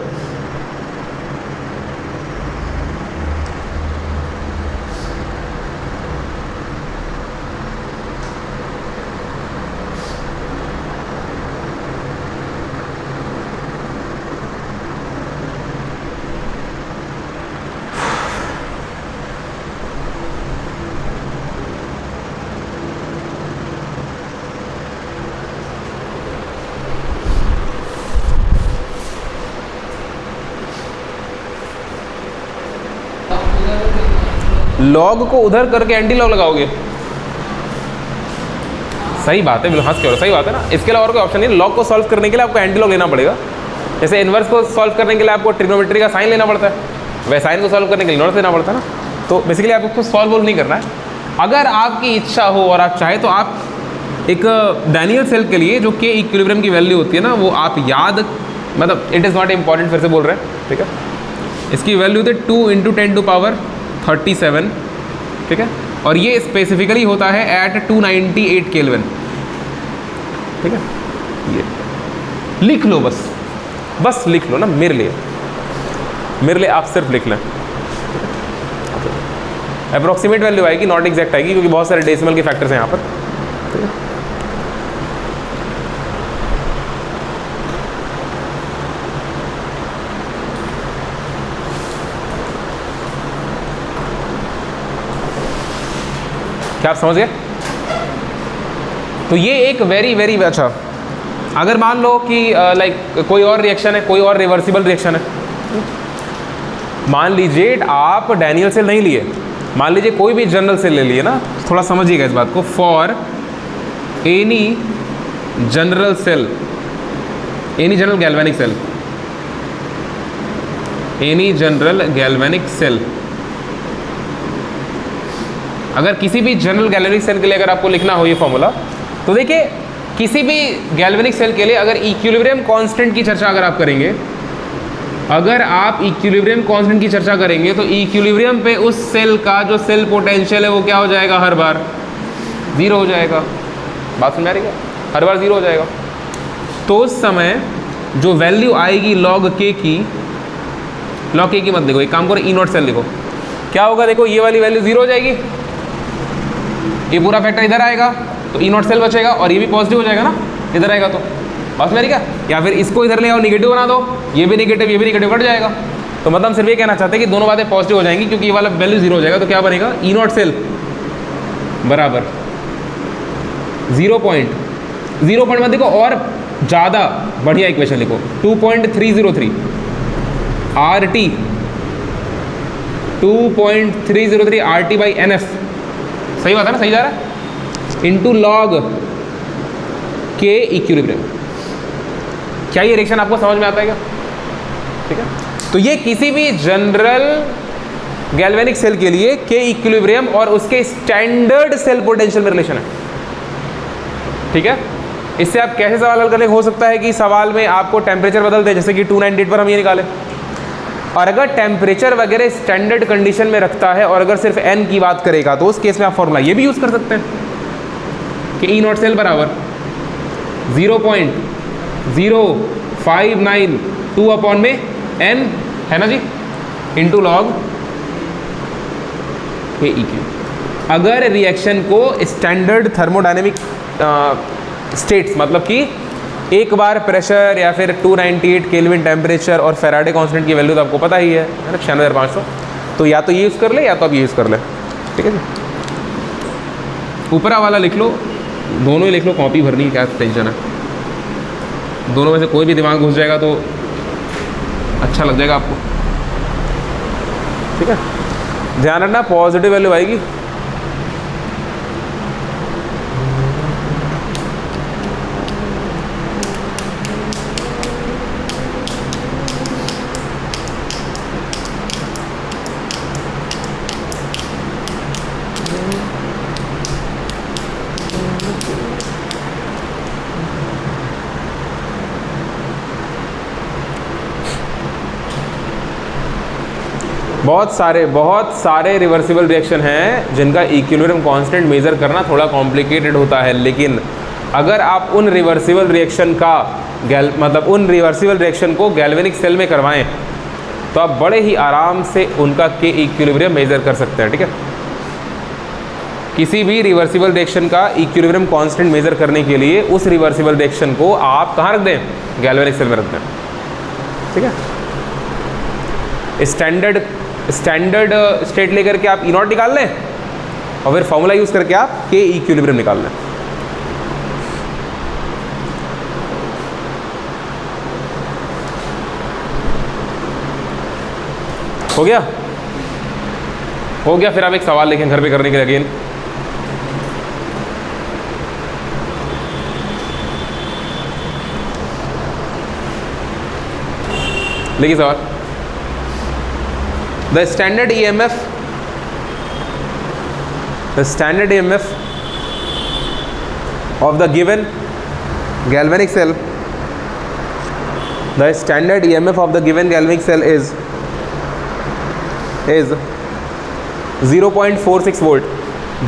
A: लॉग को उधर करके एंटी लॉग लगाओगे, सही बात है, बिल्कुल हंस के, सही बात है ना। इसके अलावा और कोई ऑप्शन नहीं। लॉग को सॉल्व करने के लिए आपको एंटी लॉग लेना पड़ेगा। जैसे इनवर्स को सॉल्व करने के लिए आपको ट्रिग्नोमेट्री का साइन लेना पड़ता है, वैसे साइन को सॉल्व करने के लिए इनवर्स लेना पड़ता है ना। तो बेसिकली आपको सॉल्व नहीं करना है। अगर आपकी इच्छा हो और आप चाहे तो आप एक डैनियल सेल के लिए जो के इक्विलिब्रियम की वैल्यू होती है ना, वो आप याद, मतलब इट इज़ नॉट इंपॉर्टेंट, फिर से बोल रहे हैं, ठीक है। इसकी वैल्यू थे 2 × 10⁻37, ठीक है। और ये स्पेसिफिकली होता है एट 298 केल्विन, ठीक है। ये लिख लो, बस लिख लो ना, मेरे लिए आप सिर्फ लिख लें। अप्रोक्सीमेट वैल्यू आएगी, नॉट एग्जैक्ट आएगी, क्योंकि बहुत सारे डेसिमल के फैक्टर्स हैं यहाँ पर, ठीक है। क्या आप समझ गए? तो ये एक वेरी अच्छा, अगर मान लो कि लाइक कोई और रिएक्शन है, कोई और रिवर्सिबल रिएक्शन है, मान लीजिए आप डैनियल सेल नहीं लिए, मान लीजिए कोई भी जनरल सेल ले लिए ना, थोड़ा समझिएगा इस बात को। For any general cell, any general galvanic cell, any general galvanic cell, अगर किसी भी जनरल गैल्वेनिक सेल के लिए अगर आपको लिखना हो ये फॉर्मूला, तो देखिए किसी भी गैल्वेनिक सेल के लिए अगर इक्विलिब्रियम कांस्टेंट की चर्चा अगर आप करेंगे, अगर आप इक्विलिब्रियम कांस्टेंट की चर्चा करेंगे तो इक्विलिब्रियम पे उस सेल का जो सेल पोटेंशियल है वो क्या हो जाएगा, हर बार 0 हो जाएगा। बात समझ आ रही है? हर बार 0 हो जाएगा। तो उस समय जो वैल्यू आएगी लॉग के की, लॉग के की मत देखो, एक काम करो, E0 सेल लिखो। क्या होगा, देखो ये वाली वैल्यू 0 हो जाएगी, ये पूरा फैक्टर इधर आएगा तो E0 सेल बचेगा, और ये भी पॉजिटिव हो जाएगा ना, इधर आएगा तो। बस मेरी क्या, या फिर इसको इधर ले आओ, निगेटिव बना दो, ये भी निगेटिव, ये भी निगेटिव, कट जाएगा। तो मतलब सिर्फ ये कहना चाहते हैं कि दोनों बातें पॉजिटिव हो जाएंगी, क्योंकि ये वाला वैल्यू 0 हो जाएगा। तो क्या बनेगा, E0 सेल बराबर 0 पॉइंट मत देखो, और ज़्यादा बढ़िया इक्वेशन लिखो, 2.303 RT, 2.303 RT/NF, सही बात है ना, सही जा रहा है, इंटू लॉग के इक्विलिब्रियम। क्या ये रिएक्शन आपको समझ में आता है क्या? ठीक है। तो ये किसी भी जनरल गैल्वेनिक सेल के लिए के इक्विलिब्रियम और उसके स्टैंडर्ड सेल पोटेंशियल में रिलेशन है। ठीक है, इससे आप कैसे सवाल हल करें? हो सकता है कि सवाल में आपको टेम्परेचर बदल दे, जैसे कि 298 पर हम ये निकालें, और अगर टेम्परेचर वगैरह स्टैंडर्ड कंडीशन में रखता है और अगर सिर्फ एन की बात करेगा तो उस केस में आप फॉर्मूला ये भी यूज़ कर सकते हैं कि ई नॉट सेल बराबर 0.0592 अपॉन में एन है ना जी, इंटू लॉग के ई क्यू। अगर रिएक्शन को स्टैंडर्ड थर्मोडायनेमिक स्टेट्स, मतलब कि एक बार प्रेशर या फिर 298 केल्विन टेम्परेचर और फेराडे कांस्टेंट की वैल्यू तो आपको पता ही है ना, 96,500, तो या तो ये यूज़ कर ले या तो आप ये यूज़ कर ले। ठीक है जी, ऊपरा वाला लिख लो, दोनों ही लिख लो, कॉपी भरनी क्या टेंशन है, दोनों में से कोई भी दिमाग घुस जाएगा तो अच्छा लग जाएगा आपको। ठीक है, ध्यान रखना पॉजिटिव वैल्यू आएगी। बहुत सारे रिवर्सिबल रिएक्शन हैं जिनका इक्विलिब्रियम कांस्टेंट मेजर करना थोड़ा कॉम्प्लिकेटेड होता है, लेकिन अगर आप उन रिवर्सिबल रिएक्शन को गैल्वेनिक सेल में करवाएं तो आप बड़े ही आराम से उनका के इक्विलिब्रियम मेजर कर सकते हैं। ठीक है, किसी भी रिवर्सिबल रिएक्शन का इक्विलिब्रियम कांस्टेंट मेजर करने के लिए उस रिवर्सिबल रिएक्शन को आप कहाँ रख दें? गैल्वेनिक सेल में रख दें। ठीक है, स्टैंडर्ड स्टेट लेकर के आप ई नॉट निकाल लें और फिर फॉर्मूला यूज़ करके आप के इक्विलिब्रियम निकाल लें। हो गया? फिर आप एक सवाल लिखें घर पे करने के लिए अगेन। लिखिए सवाल। The standard EMF of the given galvanic cell is 0.46 volt.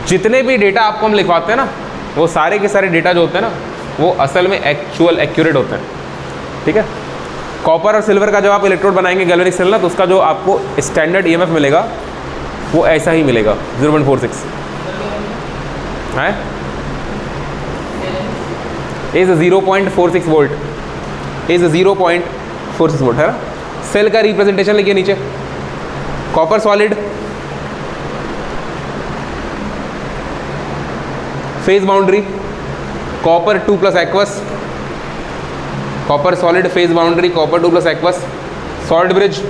A: जितने भी डेटा आपको हम लिखवाते हैं ना, वो सारे के सारे डेटा जो होते हैं ना, वो असल में एक्यूरेट होते हैं। ठीक है, कॉपर और सिल्वर का जब आप इलेक्ट्रोड बनाएंगे गैल्वेनिक सेल ना, तो उसका जो आपको स्टैंडर्ड ईएमएफ मिलेगा वो ऐसा ही मिलेगा, 0.46 है, इज 0.46 वोल्ट, इज 0.46 वोल्ट है ना। सेल का रिप्रेजेंटेशन लिखिए नीचे, copper solid, phase boundary copper 2 plus aqueous, copper solid phase boundary copper 2 plus aqueous, salt bridge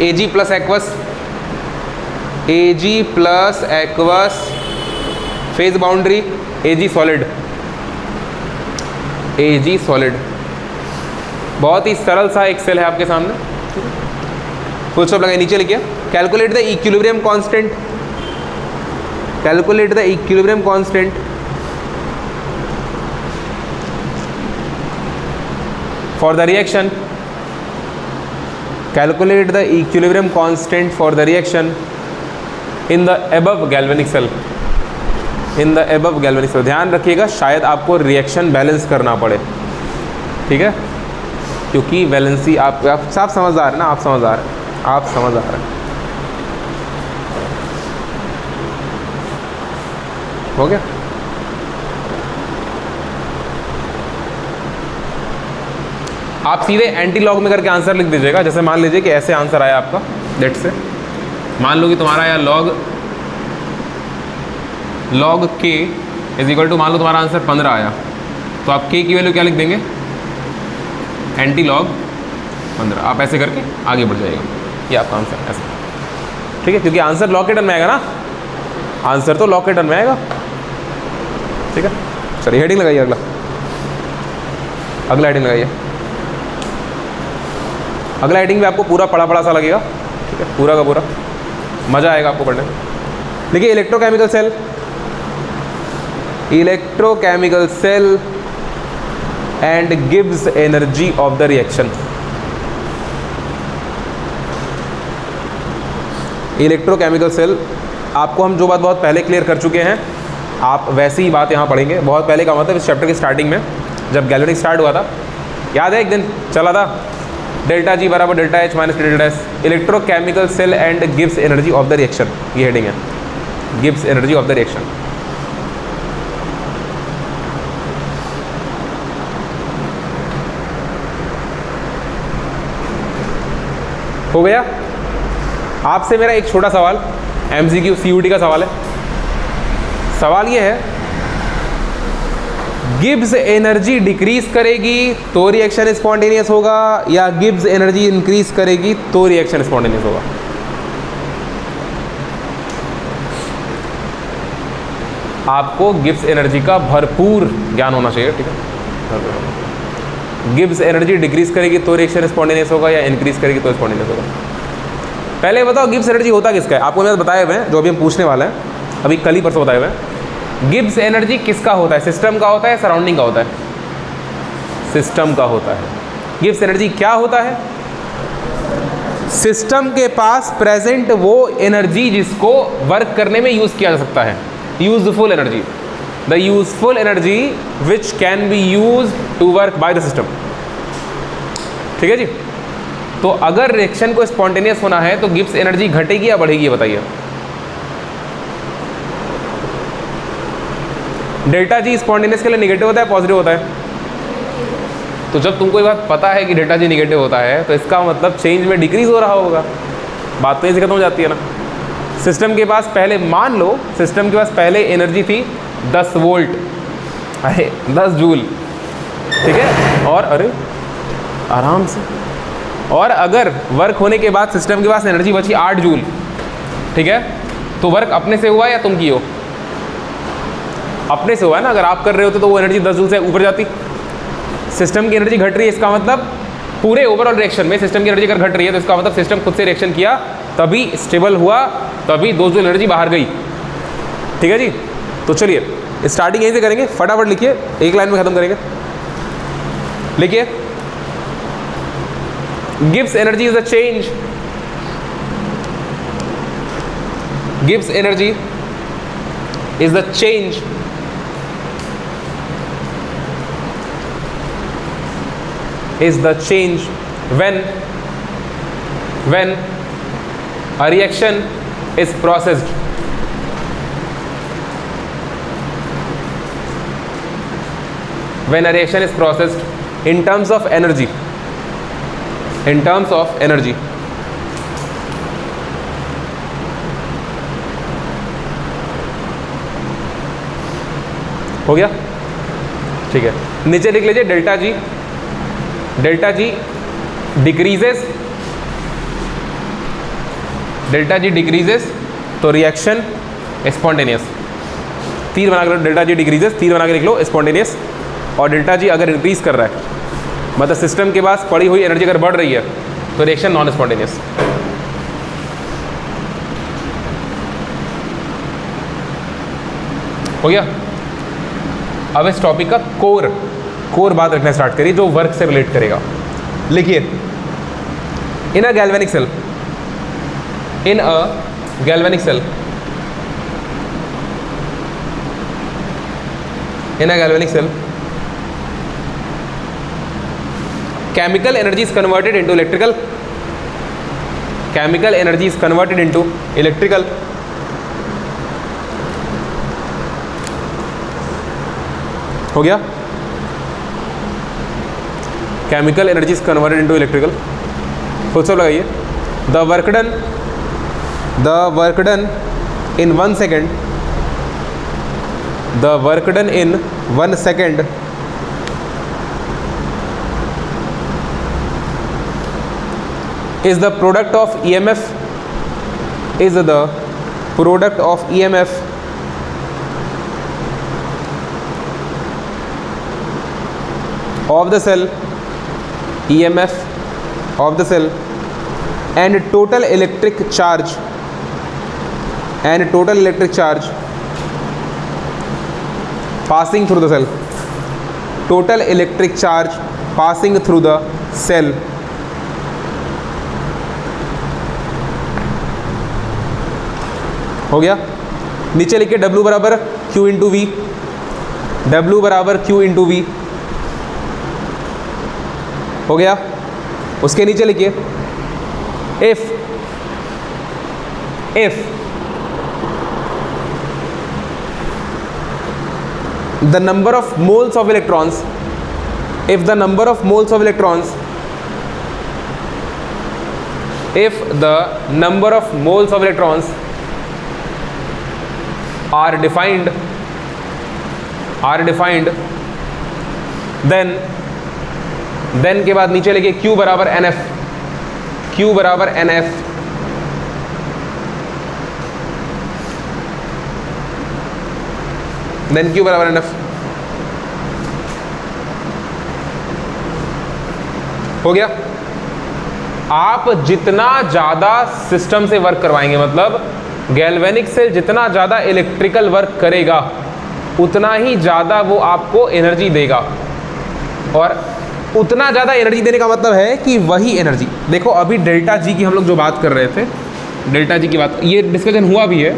A: Ag plus aqueous, phase boundary Ag solid. बहुत ही सरल सा एक सेल है आपके सामने, फुल स्टॉप लगाए, नीचे लिखिए calculate the equilibrium constant, for the reaction, calculate the equilibrium constant for the reaction in the above galvanic cell, ध्यान रखिएगा शायद आपको रिएक्शन बैलेंस करना पड़े। ठीक है, क्योंकि वैलेंसी आप समझदार है ना, आप समझदार हैं। हो गया? आप सीधे एंटी लॉग में करके आंसर लिख दीजिएगा। जैसे मान लीजिए कि ऐसे आंसर आया आपका, डेट से मान लो कि तुम्हारा आया लॉग के इज इक्वल टू, मान लो तुम्हारा आंसर 15 आया, तो आप के की वैल्यू क्या लिख देंगे? Anti log 15। आप ऐसे करके आगे बढ़ जाएगा, ये आपका आंसर ऐसा। ठीक है, क्योंकि आंसर लॉग के टर्म में आएगा ना, आंसर तो लॉग के टर्म में आएगा। ठीक है, चलिए हेडिंग लगाइए, अगला हेडिंग लगाइए। अगला हेडिंग भी आपको पूरा पड़ा सा लगेगा। ठीक है। है, पूरा का पूरा मज़ा आएगा आपको पढ़ने में। देखिए electrochemical cell, electrochemical cell and गिव्स energy of the reaction. Electrochemical cell आपको हम जो बात बहुत पहले क्लियर कर चुके हैं, आप वैसी ही बात यहाँ पढ़ेंगे। बहुत पहले का मतलब इस चैप्टर की स्टार्टिंग में जब गैल्वेनिक स्टार्ट हुआ था, याद है एक दिन चला था डेल्टा जी बराबर delta H minus delta S, electrochemical cell and गिव्स एनर्जी ऑफ द रिएक्शन, ये हेडिंग है, गिव्स एनर्जी ऑफ द रिएक्शन। हो गया। आपसे मेरा एक छोटा सवाल, MCQ CUT का सवाल है। सवाल ये है, गिब्स एनर्जी डिक्रीज करेगी तो रिएक्शन स्पॉन्टेनियस होगा या गिब्स एनर्जी इंक्रीज करेगी तो रिएक्शन स्पॉन्टेनियस होगा? आपको गिब्स एनर्जी का भरपूर ज्ञान होना चाहिए, ठीक है। गिब्स एनर्जी डिक्रीज करेगी तो रिएक्शन स्पॉन्टेनियस होगा या इंक्रीज करेगी तो स्पॉन्टेनियस होगा? पहले बताओ गिब्स एनर्जी होता किसका है? आपको मैंने बताए हुए हैं, जो अभी हम पूछने वाले हैं, अभी कल ही परसों बताए हुए हैं। गिब्स एनर्जी किसका होता है? सिस्टम का होता है, सराउंडिंग का होता है? सिस्टम का होता है। गिब्स एनर्जी क्या होता है? सिस्टम के पास प्रेजेंट वो एनर्जी जिसको वर्क करने में यूज किया जा सकता है, useful energy, the useful energy which can be use to work by the system. ठीक है जी। तो अगर रिएक्शन को स्पॉन्टेनियस होना है तो गिब्स एनर्जी घटेगी या बढ़ेगी, ये बताइए। डेल्टा जी स्पॉन्टेनियस के लिए नेगेटिव होता है, पॉजिटिव होता है? तो जब तुमको ये बात पता है कि डेल्टा जी नेगेटिव होता है तो इसका मतलब चेंज में डिक्रीज हो रहा होगा। बात तो यहीं से खत्म हो जाती है ना। सिस्टम के पास पहले, मान लो सिस्टम के पास पहले एनर्जी थी 10 वोल्ट, अरे 10 जूल, ठीक है, और अरे आराम से, और अगर वर्क होने के बाद सिस्टम के पास एनर्जी बची 8 जूल, ठीक है, तो वर्क अपने से हुआ या तुम की हो? अपने से हुआ है ना। अगर आप कर रहे होते तो वो एनर्जी 10 जूल से ऊपर जाती। सिस्टम की एनर्जी घट रही है, इसका मतलब पूरे ओवरऑल रिएक्शन में सिस्टम की एनर्जी अगर घट रही है तो इसका मतलब सिस्टम खुद से रिएक्शन किया, तभी स्टेबल हुआ, तभी 2 जूल एनर्जी बाहर गई। ठीक है जी। तो चलिए स्टार्टिंग यहीं से करेंगे, फटाफट लिखिए, एक लाइन में खत्म करेंगे। लिखिए, Gibbs energy is a change, Gibbs energy is the change when a reaction is processed, when a reaction is processed in terms of energy, in terms of energy। हो गया? ठीक है, नीचे लिख लीजिए delta G, delta G decreases, delta G decreases तो reaction spontaneous. तीर बना के, डेल्टा जी डिक्रीजेस तीर बना के लिख लो, स्पॉन्टेनियस। और डेल्टा जी अगर इंक्रीज कर रहा है, मतलब सिस्टम के पास पड़ी हुई एनर्जी अगर बढ़ रही है तो रिएक्शन नॉन स्पॉन्टेनियस। हो गया? अब इस टॉपिक का कोर बात रखना स्टार्ट करिए, जो वर्क से रिलेट करेगा। लिखिए, in a galvanic cell, in a galvanic cell, in a galvanic cell, chemical energy is converted into electrical, chemical energy is converted into electrical, हो गया? Chemical energy is converted into electrical. Full stop लगाइए। The work done in 1 second, the work done in 1 second is the product of EMF, is the product of EMF of the cell, EMF of the cell and total electric charge passing through the cell, total electric charge passing through the cell हो गया। नीचे लिखिए W बराबर Q into we, W बराबर Q into we हो गया। उसके नीचे लिखिए if the number of moles of electrons, if the number of moles of electrons are defined, then के बाद नीचे लिखिए Q बराबर NF, Q बराबर NF, then Q बराबर NF हो गया। आप जितना ज़्यादा सिस्टम से वर्क करवाएंगे, मतलब गैल्वेनिक सेल जितना ज़्यादा इलेक्ट्रिकल वर्क करेगा उतना ही ज़्यादा वो आपको एनर्जी देगा। और उतना ज़्यादा एनर्जी देने का मतलब है कि वही एनर्जी, देखो अभी डेल्टा जी की हम लोग जो बात कर रहे थे, डेल्टा जी की बात, ये डिस्कशन हुआ भी है,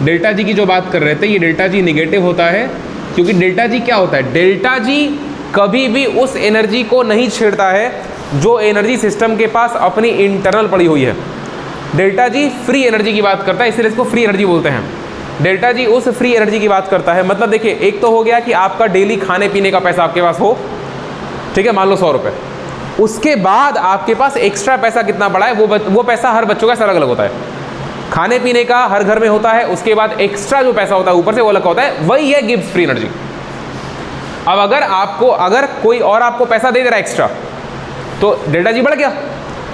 A: डेल्टा जी की जो बात कर रहे थे, ये डेल्टा जी निगेटिव होता है क्योंकि डेल्टा जी क्या होता है, डेल्टा जी कभी भी उस एनर्जी को नहीं छेड़ता है जो एनर्जी सिस्टम के पास अपनी इंटरनल पड़ी हुई है। डेल्टा जी फ्री एनर्जी की बात करता है, इसलिए इसको फ्री एनर्जी बोलते हैं। डेल्टा जी उस फ्री एनर्जी की बात करता है, मतलब देखिए एक तो हो गया कि आपका डेली खाने पीने का पैसा आपके पास हो, ठीक है, मान लो 100 रुपये, उसके बाद आपके पास एक्स्ट्रा पैसा कितना पड़ा है, वो पैसा हर बच्चों का अलग अलग होता है। खाने पीने का हर घर में होता है, उसके बाद एक्स्ट्रा जो पैसा होता है ऊपर से वो अलग होता है, वही है गिब्स फ्री एनर्जी। अब अगर कोई और आपको पैसा दे दे रहा है एक्स्ट्रा तो डेल्टा जी बढ़ गया,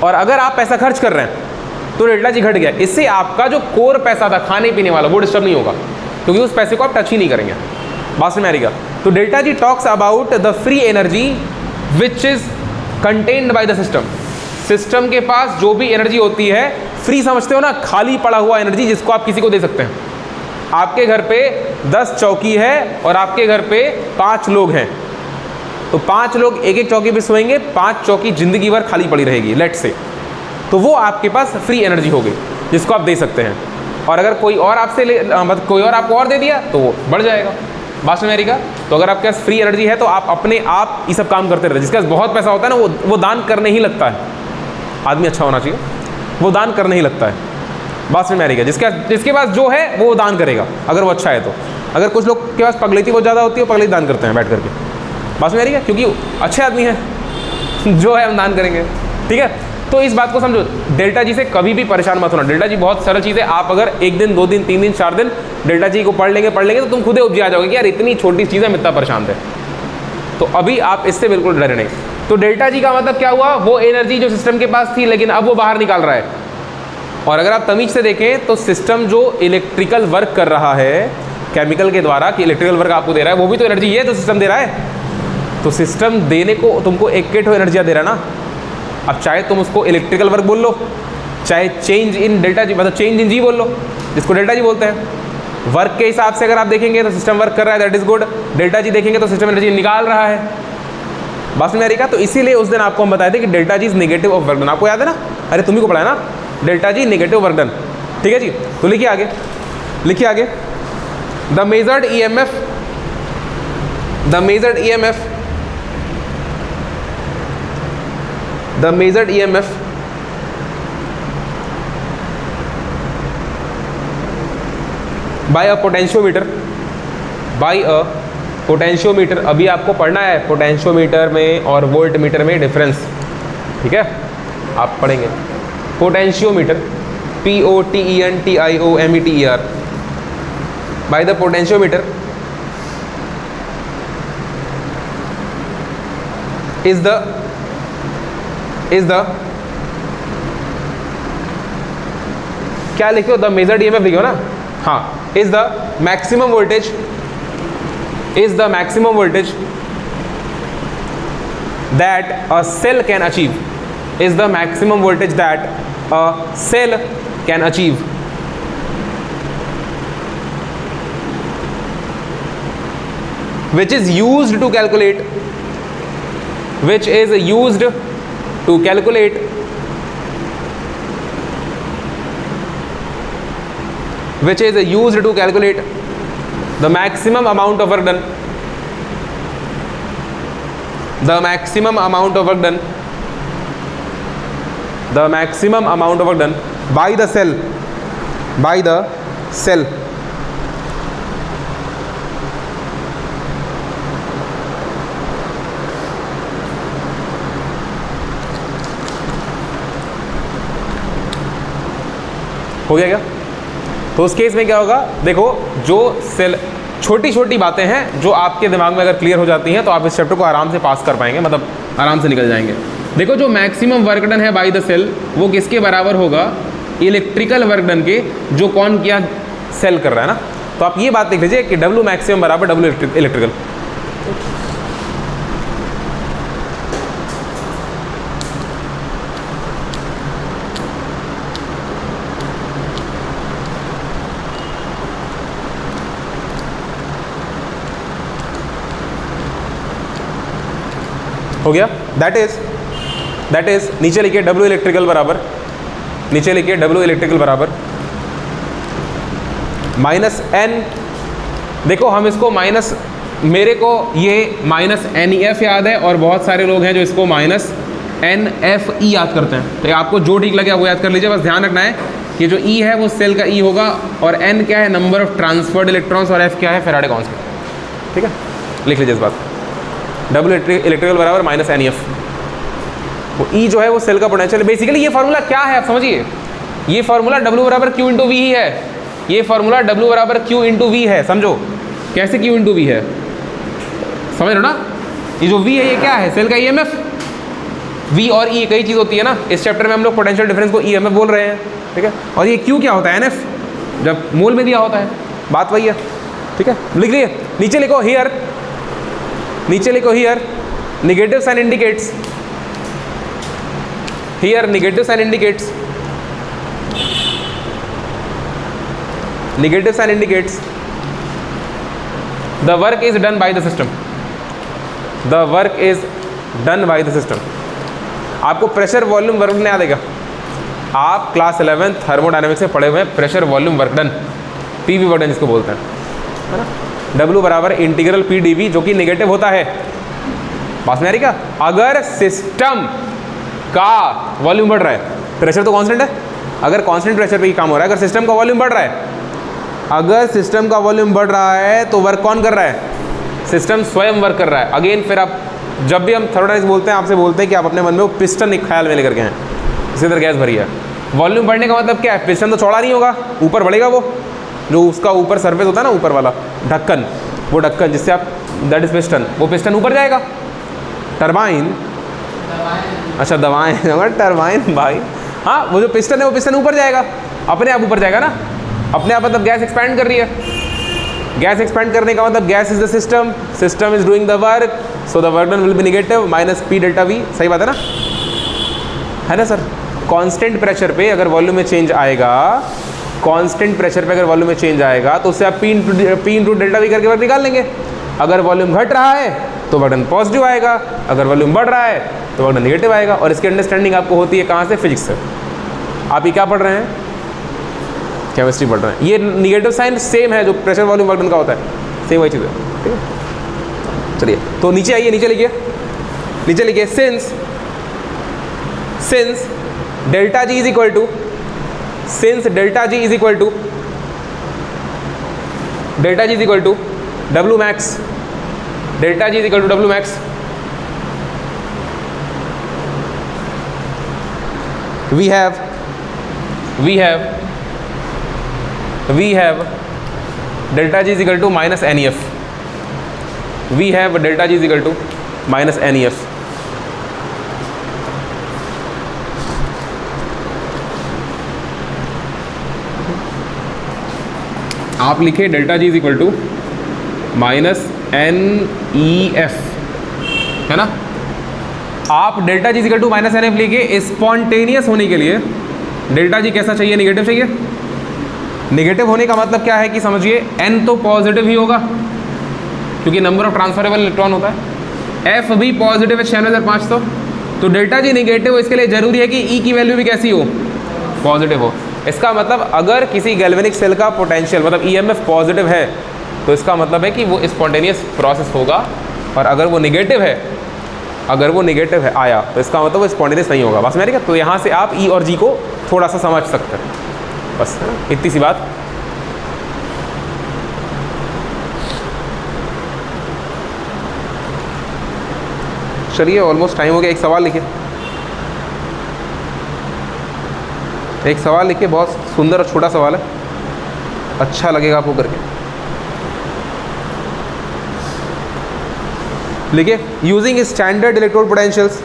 A: और अगर आप पैसा खर्च कर रहे हैं तो डेल्टा जी घट गया। इससे आपका जो कोर पैसा था खाने पीने वाला वो डिस्टर्ब नहीं होगा क्योंकि उस पैसे को आप टच ही नहीं करेंगे। बात में आ रही। तो delta G talks about the free energy which is contained bye the system. System के पास जो भी एनर्जी होती है, फ्री समझते हो ना, खाली पड़ा हुआ एनर्जी जिसको आप किसी को दे सकते हैं। आपके घर पे 10 चौकी है और आपके घर पे 5 लोग हैं, तो 5 लोग एक एक चौकी पे सोएंगे, 5 चौकी जिंदगी भर खाली पड़ी रहेगी लेट से, तो वो आपके पास फ्री एनर्जी हो गई जिसको आप दे सकते हैं। और अगर कोई और आपसे मतलब कोई और आपको और दे दिया तो वो बढ़ जाएगा। बात में का, तो अगर आपके पास फ्री एनर्जी है तो आप अपने आप ये सब काम करते रहते। जिसके पास बहुत पैसा होता है ना, वो दान करने ही लगता है। आदमी अच्छा होना चाहिए, वो दान करने ही लगता है। बात में का, जिसके पास जो है वो दान करेगा अगर वो अच्छा है तो। अगर कुछ लोग के पास पगलेती बहुत ज़्यादा होती है, वो पगलेती दान करते हैं बैठ करके। बात में का, क्योंकि अच्छे आदमी हैं जो है हम दान करेंगे, ठीक है। तो इस बात को समझो, डेल्टा जी से कभी भी परेशान मत होना। डेल्टा जी बहुत सरल चीज़ है। आप अगर 1 दिन 2 दिन 3 दिन 4 दिन डेल्टा जी को पढ़ लेंगे तो तुम खुद ही उपजी आ जाओगे कि यार इतनी छोटी चीज़ है, इतना परेशान थे। तो अभी आप इससे बिल्कुल डरे नहीं। तो डेल्टा जी का मतलब क्या हुआ, वो एनर्जी जो सिस्टम के पास थी लेकिन अब वो बाहर निकाल रहा है। और अगर आप तमीज से देखें तो सिस्टम जो इलेक्ट्रिकल वर्क कर रहा है केमिकल के द्वारा, कि इलेक्ट्रिकल वर्क आपको दे रहा है, वो भी तो एनर्जी है जो सिस्टम दे रहा है। तो सिस्टम देने को तुमको एक एनर्जियाँ दे रहा है ना। अब चाहे तुम उसको इलेक्ट्रिकल वर्क बोल लो, चाहे चेंज इन डेल्टा जी, मतलब चेंज इन जी बोल लो, जिसको डेल्टा जी बोलते हैं। वर्क के हिसाब से अगर आप देखेंगे तो सिस्टम वर्क कर रहा है, that is good. Delta G देखेंगे तो सिस्टम एनर्जी निकाल रहा है। बात में आ रही का। तो इसीलिए उस दिन आपको हम बताए थे कि delta G is negative of work done. आपको याद है ना, अरे तुम्ही को पढ़ा है ना, delta G negative work done, ठीक है जी। तो लिखिए आगे, लिखिए आगे। The measured EMF, the measured EMF, the measured EMF by a potentiometer, by a potentiometer। अभी आपको पढ़ना है पोटेंशियोमीटर में और वोल्टमीटर में डिफरेंस, ठीक है, आप पढ़ेंगे। Potentiometer POTENTIOMETER, by the potentiometer is the क्या लिखे हो, द मेजर्ड ईएमएफ लिखे हो ना, हाँ, is the maximum voltage, is the maximum voltage that a cell can achieve, is the maximum voltage that a cell can achieve. Which is used to calculate, which is used to calculate which is used to calculate the maximum amount of work done, the maximum amount of work done, the maximum amount of work done by the cell, by the cell. हो गया क्या? तो उस case में क्या होगा, देखो जो सेल, छोटी छोटी बातें हैं जो आपके दिमाग में अगर क्लियर हो जाती हैं तो आप इस चैप्टर को आराम से पास कर पाएंगे, मतलब आराम से निकल जाएंगे। देखो जो मैक्सिमम वर्क डन है बाय द सेल वो किसके बराबर होगा, इलेक्ट्रिकल वर्क डन के, जो कौन किया, सेल कर रहा है ना। तो आप ये बात देख लीजिए कि W मैक्सिमम बराबर W इलेक्ट्रिकल। हो गया। दैट इज नीचे लिखिए W इलेक्ट्रिकल बराबर, नीचे लिखिए W इलेक्ट्रिकल बराबर माइनस एन। देखो हम इसको माइनस, मेरे को ये माइनस NEF याद है और बहुत सारे लोग हैं जो इसको माइनस NFE याद करते हैं। तो आपको जो ठीक लगे वो याद कर लीजिए। बस ध्यान रखना है कि जो E है वो सेल का E होगा और N क्या है, नंबर ऑफ ट्रांसफर्ड इलेक्ट्रॉन्स, और F क्या है, फैराडे कांस्टेंट। ठीक है, लिख लीजिए इस बात। W इलेक्ट्रिकल बराबर माइनस NEF। वो E जो है वो सेल का पोटेंशियल। बेसिकली ये फार्मूला क्या है आप समझिए, ये फार्मूला W बराबर Q इंटू V ही है। ये फार्मूला W बराबर Q इंटू V है, समझो कैसे Q इंटू V है, समझ लो ना। ये जो V है ये क्या है, सेल का EMF। V और E कई चीज़ होती है ना, इस चैप्टर में हम लोग पोटेंशियल डिफरेंस को EMF बोल रहे हैं। ठीक है, और ये Q क्या होता है, NF, जब मोल में दिया होता है, बात वही है। ठीक है, लिख लिए, नीचे लिखो हियर, नीचे लिखो here negative sign indicates, here negative sign indicates, negative sign indicates the work is done by the system, the work is done by the system. आपको प्रेशर वॉल्यूम वर्क डन याद आएगा, आप क्लास 11 थर्मोडायनेमिक्स में पढ़े हुए हैं। Pressure volume work done, PV work done जिसको बोलते हैं, है ना। W बराबर इंटीग्रल PdV, जो कि नेगेटिव होता है। बात में आ रही क्या, अगर सिस्टम का वॉल्यूम बढ़ रहा है, प्रेशर तो कांस्टेंट है, अगर कांस्टेंट प्रेशर पे ही काम हो रहा है, अगर सिस्टम का वॉल्यूम बढ़ रहा है, अगर सिस्टम का वॉल्यूम बढ़ रहा है तो वर्क कौन कर रहा है, सिस्टम स्वयं वर्क कर रहा है। अगेन फिर आप जब भी हम थर्मोडायनेमिक्स बोलते हैं, आपसे बोलते हैं कि आप अपने मन में वो पिस्टन एक ख्याल में लेकर के हैं, इसी तरह गैस भरी है। वॉल्यूम बढ़ने का मतलब क्या है, पिस्टन तो चौड़ा नहीं होगा, ऊपर बढ़ेगा, वो जो उसका ऊपर सरफेस होता है ना, ऊपर वाला ढक्कन, वो ढक्कन जिससे आप, दैट इज पिस्टन, वो पिस्टन ऊपर जाएगा। टरबाइन, अच्छा दवाएं, टरबाइन भाई, हाँ वो जो पिस्टन है वो पिस्टन ऊपर जाएगा, अपने आप ऊपर जाएगा ना, अपने आप, मतलब गैस एक्सपैंड कर रही है। गैस एक्सपैंड करने का मतलब gas is the system, system is doing the work, so the work done will be negative minus P delta V। सही बात है ना सर। कांस्टेंट प्रेशर पे अगर वॉल्यूम में चेंज आएगा, कांस्टेंट प्रेशर पे अगर वॉल्यूम में चेंज आएगा तो उससे आप P इंटू डेल्टा V करके वर्क निकाल लेंगे। अगर वॉल्यूम घट रहा है तो वर्क डन पॉजिटिव आएगा, अगर वॉल्यूम बढ़ रहा है तो वर्क डन नेगेटिव आएगा। और इसकी अंडरस्टैंडिंग आपको होती है कहाँ से, फिजिक्स से। आप ये क्या पढ़ रहे हैं, केमिस्ट्री पढ़ रहे हैं। ये निगेटिव साइन सेम है जो प्रेशर वॉल्यूम वर्क डन का होता है, सेम वही चीज़ है। ठीक है, चलिए तो नीचे आइए, नीचे लिखिए, नीचे लिखिए since delta G is equal to, since delta G is equal to, delta G is equal to W max, delta G is equal to W max, we have delta G is equal to minus NEF, we have delta G is equal to minus NEF। आप लिखे delta G is equal to minus NEF, है ना। आप delta G is equal to minus NF लिखिए spontaneous होने के लिए, delta G कैसा चाहिए, निगेटिव चाहिए। निगेटिव होने का मतलब क्या है कि समझिए n तो पॉजिटिव ही होगा क्योंकि नंबर ऑफ ट्रांसफरेबल इलेक्ट्रॉन होता है, f भी पॉजिटिव है 96,500, तो डेल्टा जी निगेटिव हो, इसके लिए जरूरी है कि E की वैल्यू भी कैसी हो, पॉजिटिव हो। इसका मतलब अगर किसी गैल्वेनिक सेल का पोटेंशियल मतलब EMF पॉजिटिव है तो इसका मतलब है कि वो स्पॉन्टेनियस प्रोसेस होगा, और अगर वो निगेटिव है आया तो इसका मतलब वो स्पॉन्टेनियस नहीं होगा। बस मेरे क्या, तो यहाँ से आप E और G को थोड़ा सा समझ सकते हैं, बस इतनी सी बात। चलिए ऑलमोस्ट टाइम हो गया, एक सवाल लिखिए, एक सवाल लिखिए, बहुत सुंदर और छोटा सवाल है, अच्छा लगेगा आपको करके। लिखिए, using standard electrode potentials,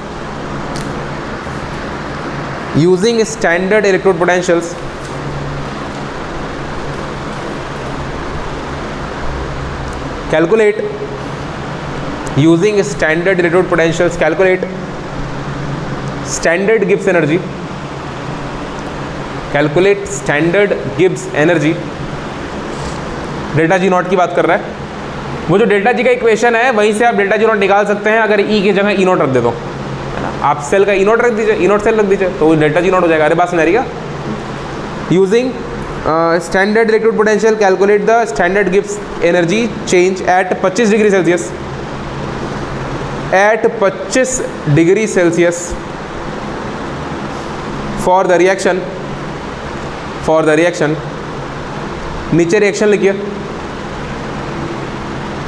A: using standard electrode potentials calculate, using standard electrode potentials calculate standard Gibbs energy, calculate standard Gibbs energy। Delta G not की बात कर रहा है, वो जो डेल्टा जी का इक्वेशन है वहीं से आप डेल्टा जी नॉट निकाल सकते हैं अगर ई की जगह ई नॉट रख दे दो, है ना। आप सेल का ई नॉट रख दीजिए, ई नॉट सेल रख दीजिए तो डेल्टा जी नॉट हो जाएगा। अरे बात सुन रही है, using standard electrode potential calculate the standard Gibbs energy change at 25 degree Celsius, at 25 degree Celsius for the reaction, नीचे रिएक्शन लिखिए,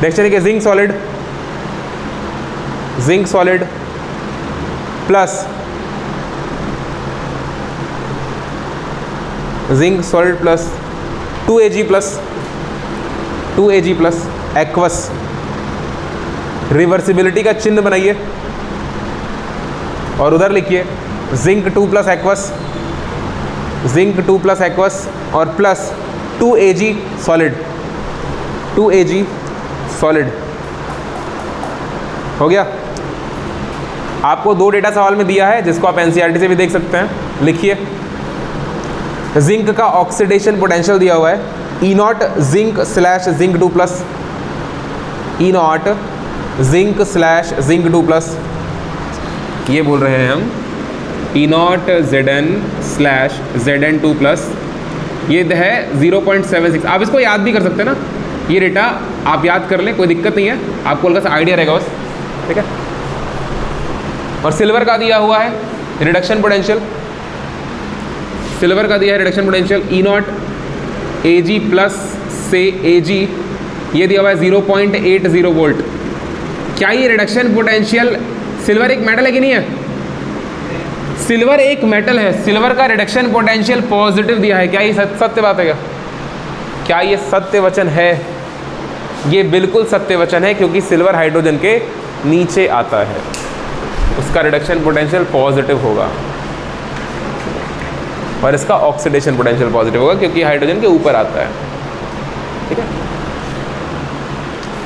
A: रिएक्शन लिखिए zinc solid plus zinc solid plus 2Ag plus aqueous, reversibility का चिन्ह बनाइए और उधर लिखिए zinc 2 plus aqueous और प्लस 2Ag सॉलिड हो गया। आपको दो डेटा सवाल में दिया है जिसको आप एनसीईआरटी से भी देख सकते हैं। लिखिए, जिंक का ऑक्सीडेशन पोटेंशियल दिया हुआ है E naught zinc slash zinc 2 plus, E naught zinc slash zinc 2 plus, ये बोल रहे हैं हम E naught Zn slash Zn 2 plus, ये है 0.76। आप इसको याद भी कर सकते हैं ना, ये डेटा आप याद कर लें, कोई दिक्कत नहीं है, आपको हल्का सा आइडिया रहेगा बस, ठीक है। और सिल्वर का दिया हुआ है रिडक्शन पोटेंशियल, सिल्वर का दिया है reduction potential E not Ag plus से Ag, ये दिया हुआ है 0.80 वोल्ट। क्या ये रिडक्शन पोटेंशियल, सिल्वर एक मेटल है कि नहीं है? सिल्वर एक मेटल है, सिल्वर का रिडक्शन पोटेंशियल पॉजिटिव दिया है, क्या ये सत्य बात है? क्या ये सत्य वचन है? ये बिल्कुल सत्य वचन है क्योंकि सिल्वर हाइड्रोजन के नीचे आता है, उसका रिडक्शन पोटेंशियल पॉजिटिव होगा और इसका ऑक्सीडेशन पोटेंशियल पॉजिटिव होगा क्योंकि हाइड्रोजन के ऊपर आता है, ठीक है।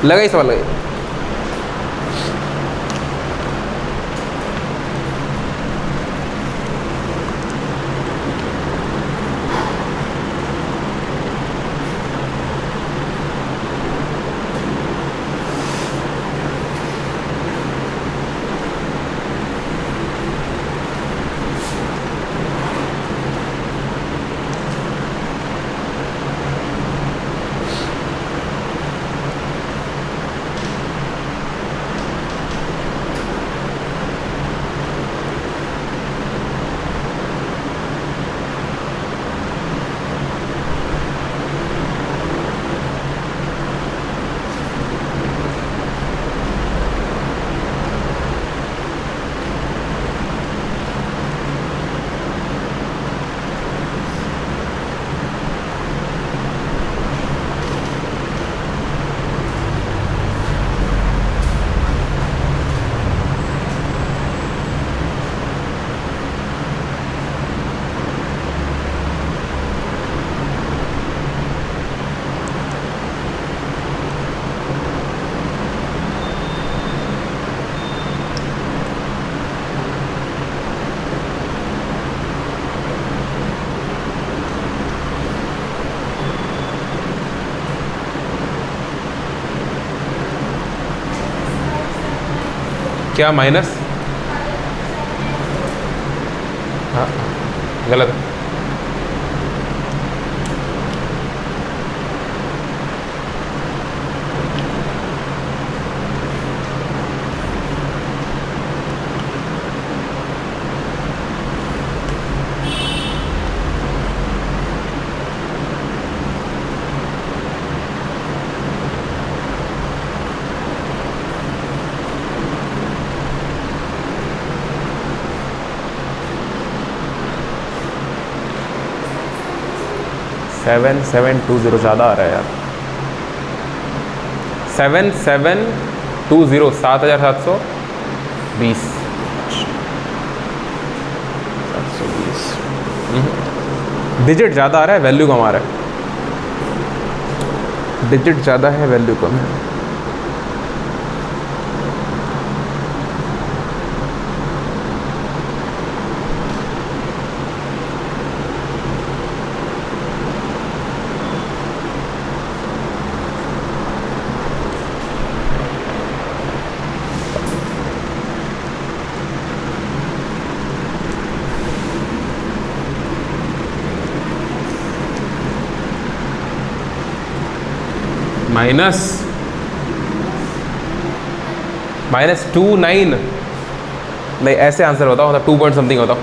A: लगा सवाल लगा? क्या माइनस, हाँ गलत है। सेवन 720 ज़्यादा आ रहा है यार। 7720 7720 720 डिजिट ज़्यादा आ रहा है, वैल्यू कम आ रहा है। डिजिट ज़्यादा है, वैल्यू कम है। -29 नहीं, ऐसे आंसर बताओ, मतलब 2 पॉइंट समथिंग बताओ।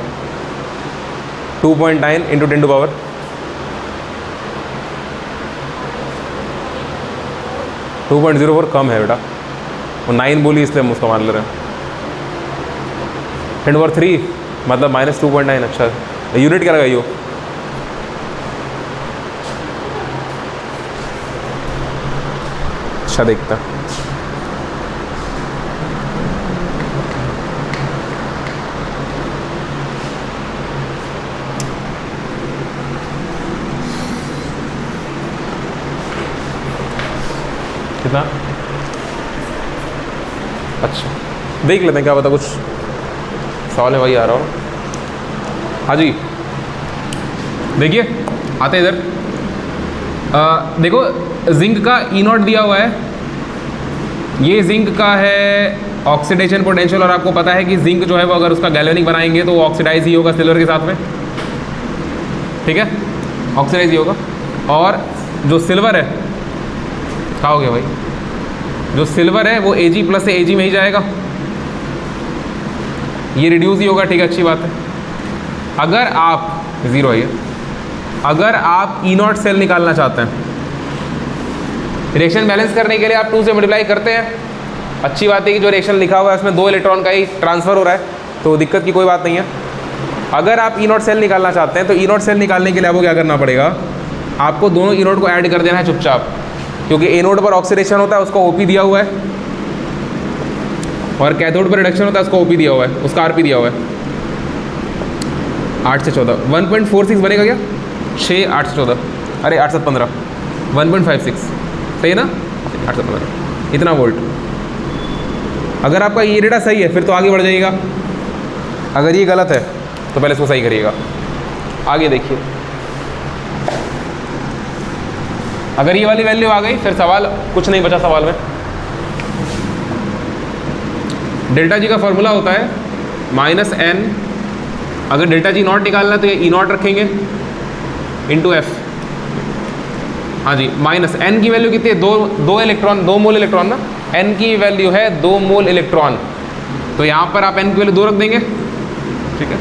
A: 2.9 इंटू 10 टू पावर 2.04 कम है बेटा, वो 9 बोली इसलिए हम उसको मान ले रहे हैं। 10 टू पावर 3 मतलब -2.9। अच्छा यूनिट क्या लगाई हो? अच्छा देखता कितना। अच्छा देख लेते हैं, क्या पता कुछ सवाल है, वही आ रहा हो। हाँ जी देखिए, आते इधर। देखो जिंक का ई नॉट दिया हुआ है, ये जिंक का है ऑक्सीडेशन पोटेंशियल, और आपको पता है कि जिंक जो है वो अगर उसका गैल्वेनिक बनाएंगे तो वो ऑक्सीडाइज ही होगा सिल्वर के साथ में, ठीक है, ऑक्सीडाइज ही होगा। और जो सिल्वर है, क्या हो गया भाई, जो सिल्वर है वो Ag प्लस से Ag में ही जाएगा, ये रिड्यूस ही होगा, ठीक है, अच्छी बात है। अगर आप ज़ीरो है, अगर आप ई नॉट सेल निकालना चाहते हैं, रिएक्शन बैलेंस करने के लिए आप 2 से मल्टीप्लाई करते हैं, अच्छी बात है कि जो रिएक्शन लिखा हुआ है उसमें 2 इलेक्ट्रॉन का ही ट्रांसफ़र हो रहा है, तो दिक्कत की कोई बात नहीं है। अगर आप ई नॉट सेल निकालना चाहते हैं तो ई नॉट सेल निकालने के लिए आपको क्या करना पड़ेगा, आपको दोनों ई नोट को ऐड कर देना है चुपचाप, क्योंकि ए नोड पर ऑक्सीडेशन होता है उसको ओपी दिया हुआ है, और कैथोड पर रिडक्शन होता है उसको ओपी दिया हुआ है, उसका आरपी दिया हुआ है। 8 से 14 1.46 बनेगा क्या, 6 8 से 14, अरे 8 से 15 1.56 सही है ना, 8 से 15 इतना वोल्ट। अगर आपका ये डेटा सही है फिर तो आगे बढ़ जाइएगा, अगर ये गलत है तो पहले इसको सही करिएगा। आगे देखिए, अगर ये वाली वैल्यू आ गई फिर सवाल कुछ नहीं बचा सवाल में। डेल्टा जी का फॉर्मूला होता है -n, अगर डेल्टा जी नॉट निकालना है तो ये ई नॉट रखेंगे इंटू एफ। हाँ जी, माइनस n की वैल्यू कितनी है, 2 इलेक्ट्रॉन, 2 मोल इलेक्ट्रॉन ना, n की वैल्यू है 2 मोल इलेक्ट्रॉन, तो यहाँ पर आप n की वैल्यू 2 रख देंगे, ठीक है।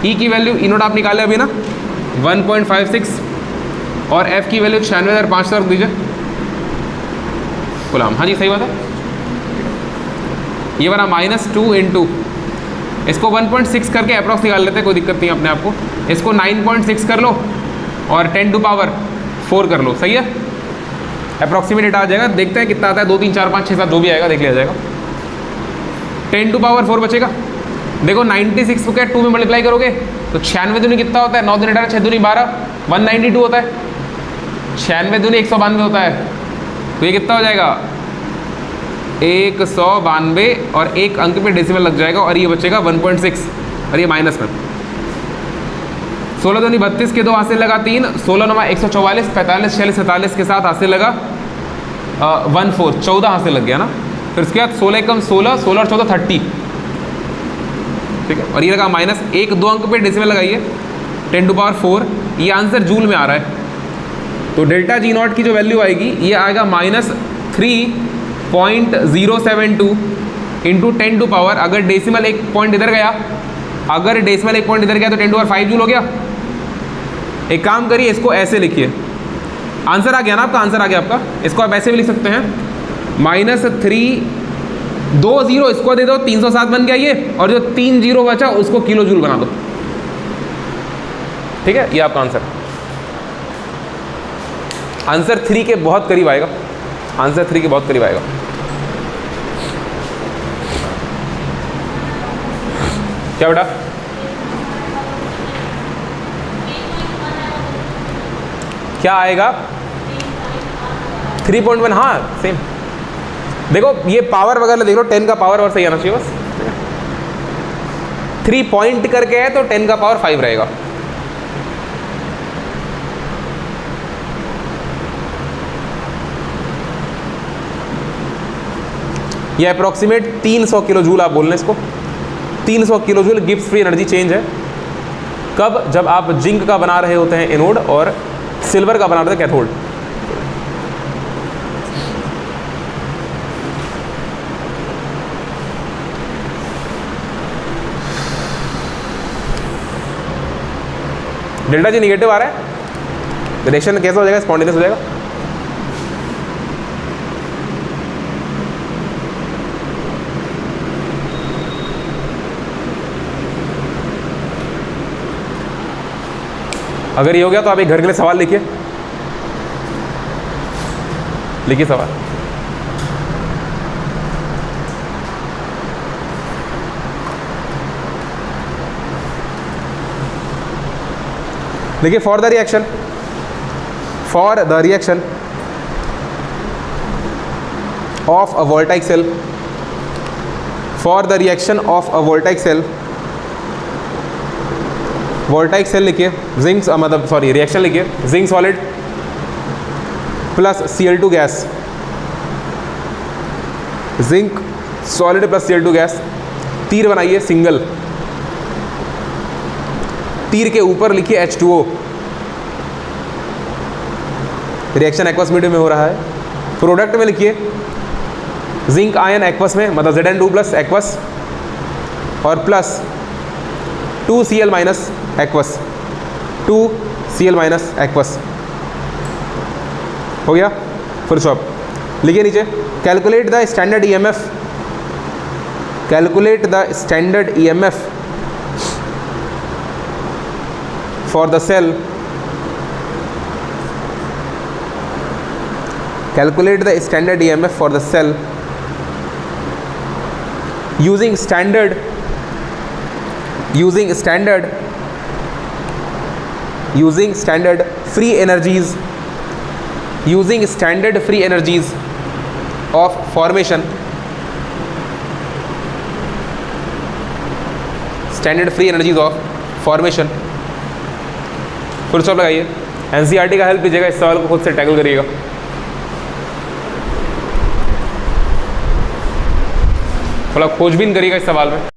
A: e की वैल्यू ई नोट आप निकाले अभी ना 1.56, और f की वैल्यू 96,500 रख दीजिए गुलाम। हाँ जी सही बात है, ये बना -2 इंटू, इसको 1.6 करके अप्रॉक्स निकाल लेते हैं, कोई दिक्कत नहीं अपने आप को। इसको 9.6 कर लो और 10 टू पावर 4 कर लो, सही है, अप्रॉक्सीमेट आ जाएगा। देखते हैं कितना आता है, 2 3 4 5 6 7 जो भी आएगा देख लिया जाएगा। 10 टू पावर 4 बचेगा। देखो 96 को क्या 2 में मल्टीप्लाई करोगे तो 96 दूनी कितना होता है, 9 दूनी 18 6 दूनी 12 192 होता है, 96 दूनी 192 होता है, तो ये कितना हो जाएगा 192, और एक अंक पे डेसिमल लग जाएगा, और ये बचेगा 1.6, और ये माइनस में। 16 दूनी 32 के 2 हासिल लगा 3, 16 नमा 144, 45 46 47 के साथ हासिल लगा 14 हासिल लग गया ना। फिर उसके बाद 16 कम 16 16 और 14 30, ठीक है। और ये लगा माइनस, एक दो अंक पे डेसिमल लगाइए, 10⁴, ये आंसर जूल में आ रहा है। तो डेल्टा जी नॉट की जो वैल्यू आएगी ये आएगा -3.072 इंटू 10⁻, अगर डेसिमल एक पॉइंट इधर गया, अगर डेसिमल एक पॉइंट इधर गया तो 10⁵ जूल हो गया। एक काम करिए, इसको ऐसे लिखिए, आंसर आ गया ना आपका, आंसर आ गया आपका। इसको आप ऐसे भी लिख सकते हैं, -3, 2 0 इसको दे दो, 307 बन गया ये, और जो 3 0 बचा उसको किलो जूल बना दो, ठीक है। ये आपका आंसर, आंसर 3 के बहुत करीब आएगा, आंसर 3 के बहुत करीब आएगा। क्या बेटा? क्या आएगा? 3.1, हाँ सेम। देखो ये पावर वगैरह देख लो, 10 का पावर और सही आना चाहिए बस। 3 पॉइंट करके है तो 10 का पावर 5 रहेगा। ये अप्रोक्सीमेट 300 किलो जूल आप बोल रहे हैं इसको, 300 kilo joule Gibbs free energy change है। कब? जब आप जिंक का बना रहे होते हैं एनोड और सिल्वर का बना रहे हैं कैथोड। डेल्टा जी निगेटिव आ रहा है, रिएक्शन कैसा हो जाएगा? स्पॉन्टेनियस हो जाएगा। अगर ये हो गया तो आप एक घर के लिए सवाल लिखिए, लिखिए सवाल। देखिए, for the reaction of a voltaic cell, for the reaction of a voltaic cell लिखिए, जिंक मतलब सॉरी रिएक्शन लिखिए, zinc solid plus Cl2 gas, zinc solid plus Cl2 gas. तीर बनाइए सिंगल, तीर के ऊपर लिखिए H2O। रिएक्शन एक्वस मीडियम में हो रहा है। प्रोडक्ट में लिखिए जिंक आयन एक्वस में, मतलब Zn2 प्लस एक्वस और plus 2Cl minus aqueous, 2Cl minus aqueous. हो गया, फुल स्टॉप। लिखिए नीचे, calculate the standard EMF, calculate the standard EMF for the cell, calculate the standard EMF for the cell using standard free energies, using standard free energies of formation, standard free energies of formation। Full stop लगाइए। NCERT का help लीजिएगा, इस सवाल को खुद से tackle करिएगा। थोड़ा खोजबीन करिएगा इस सवाल में।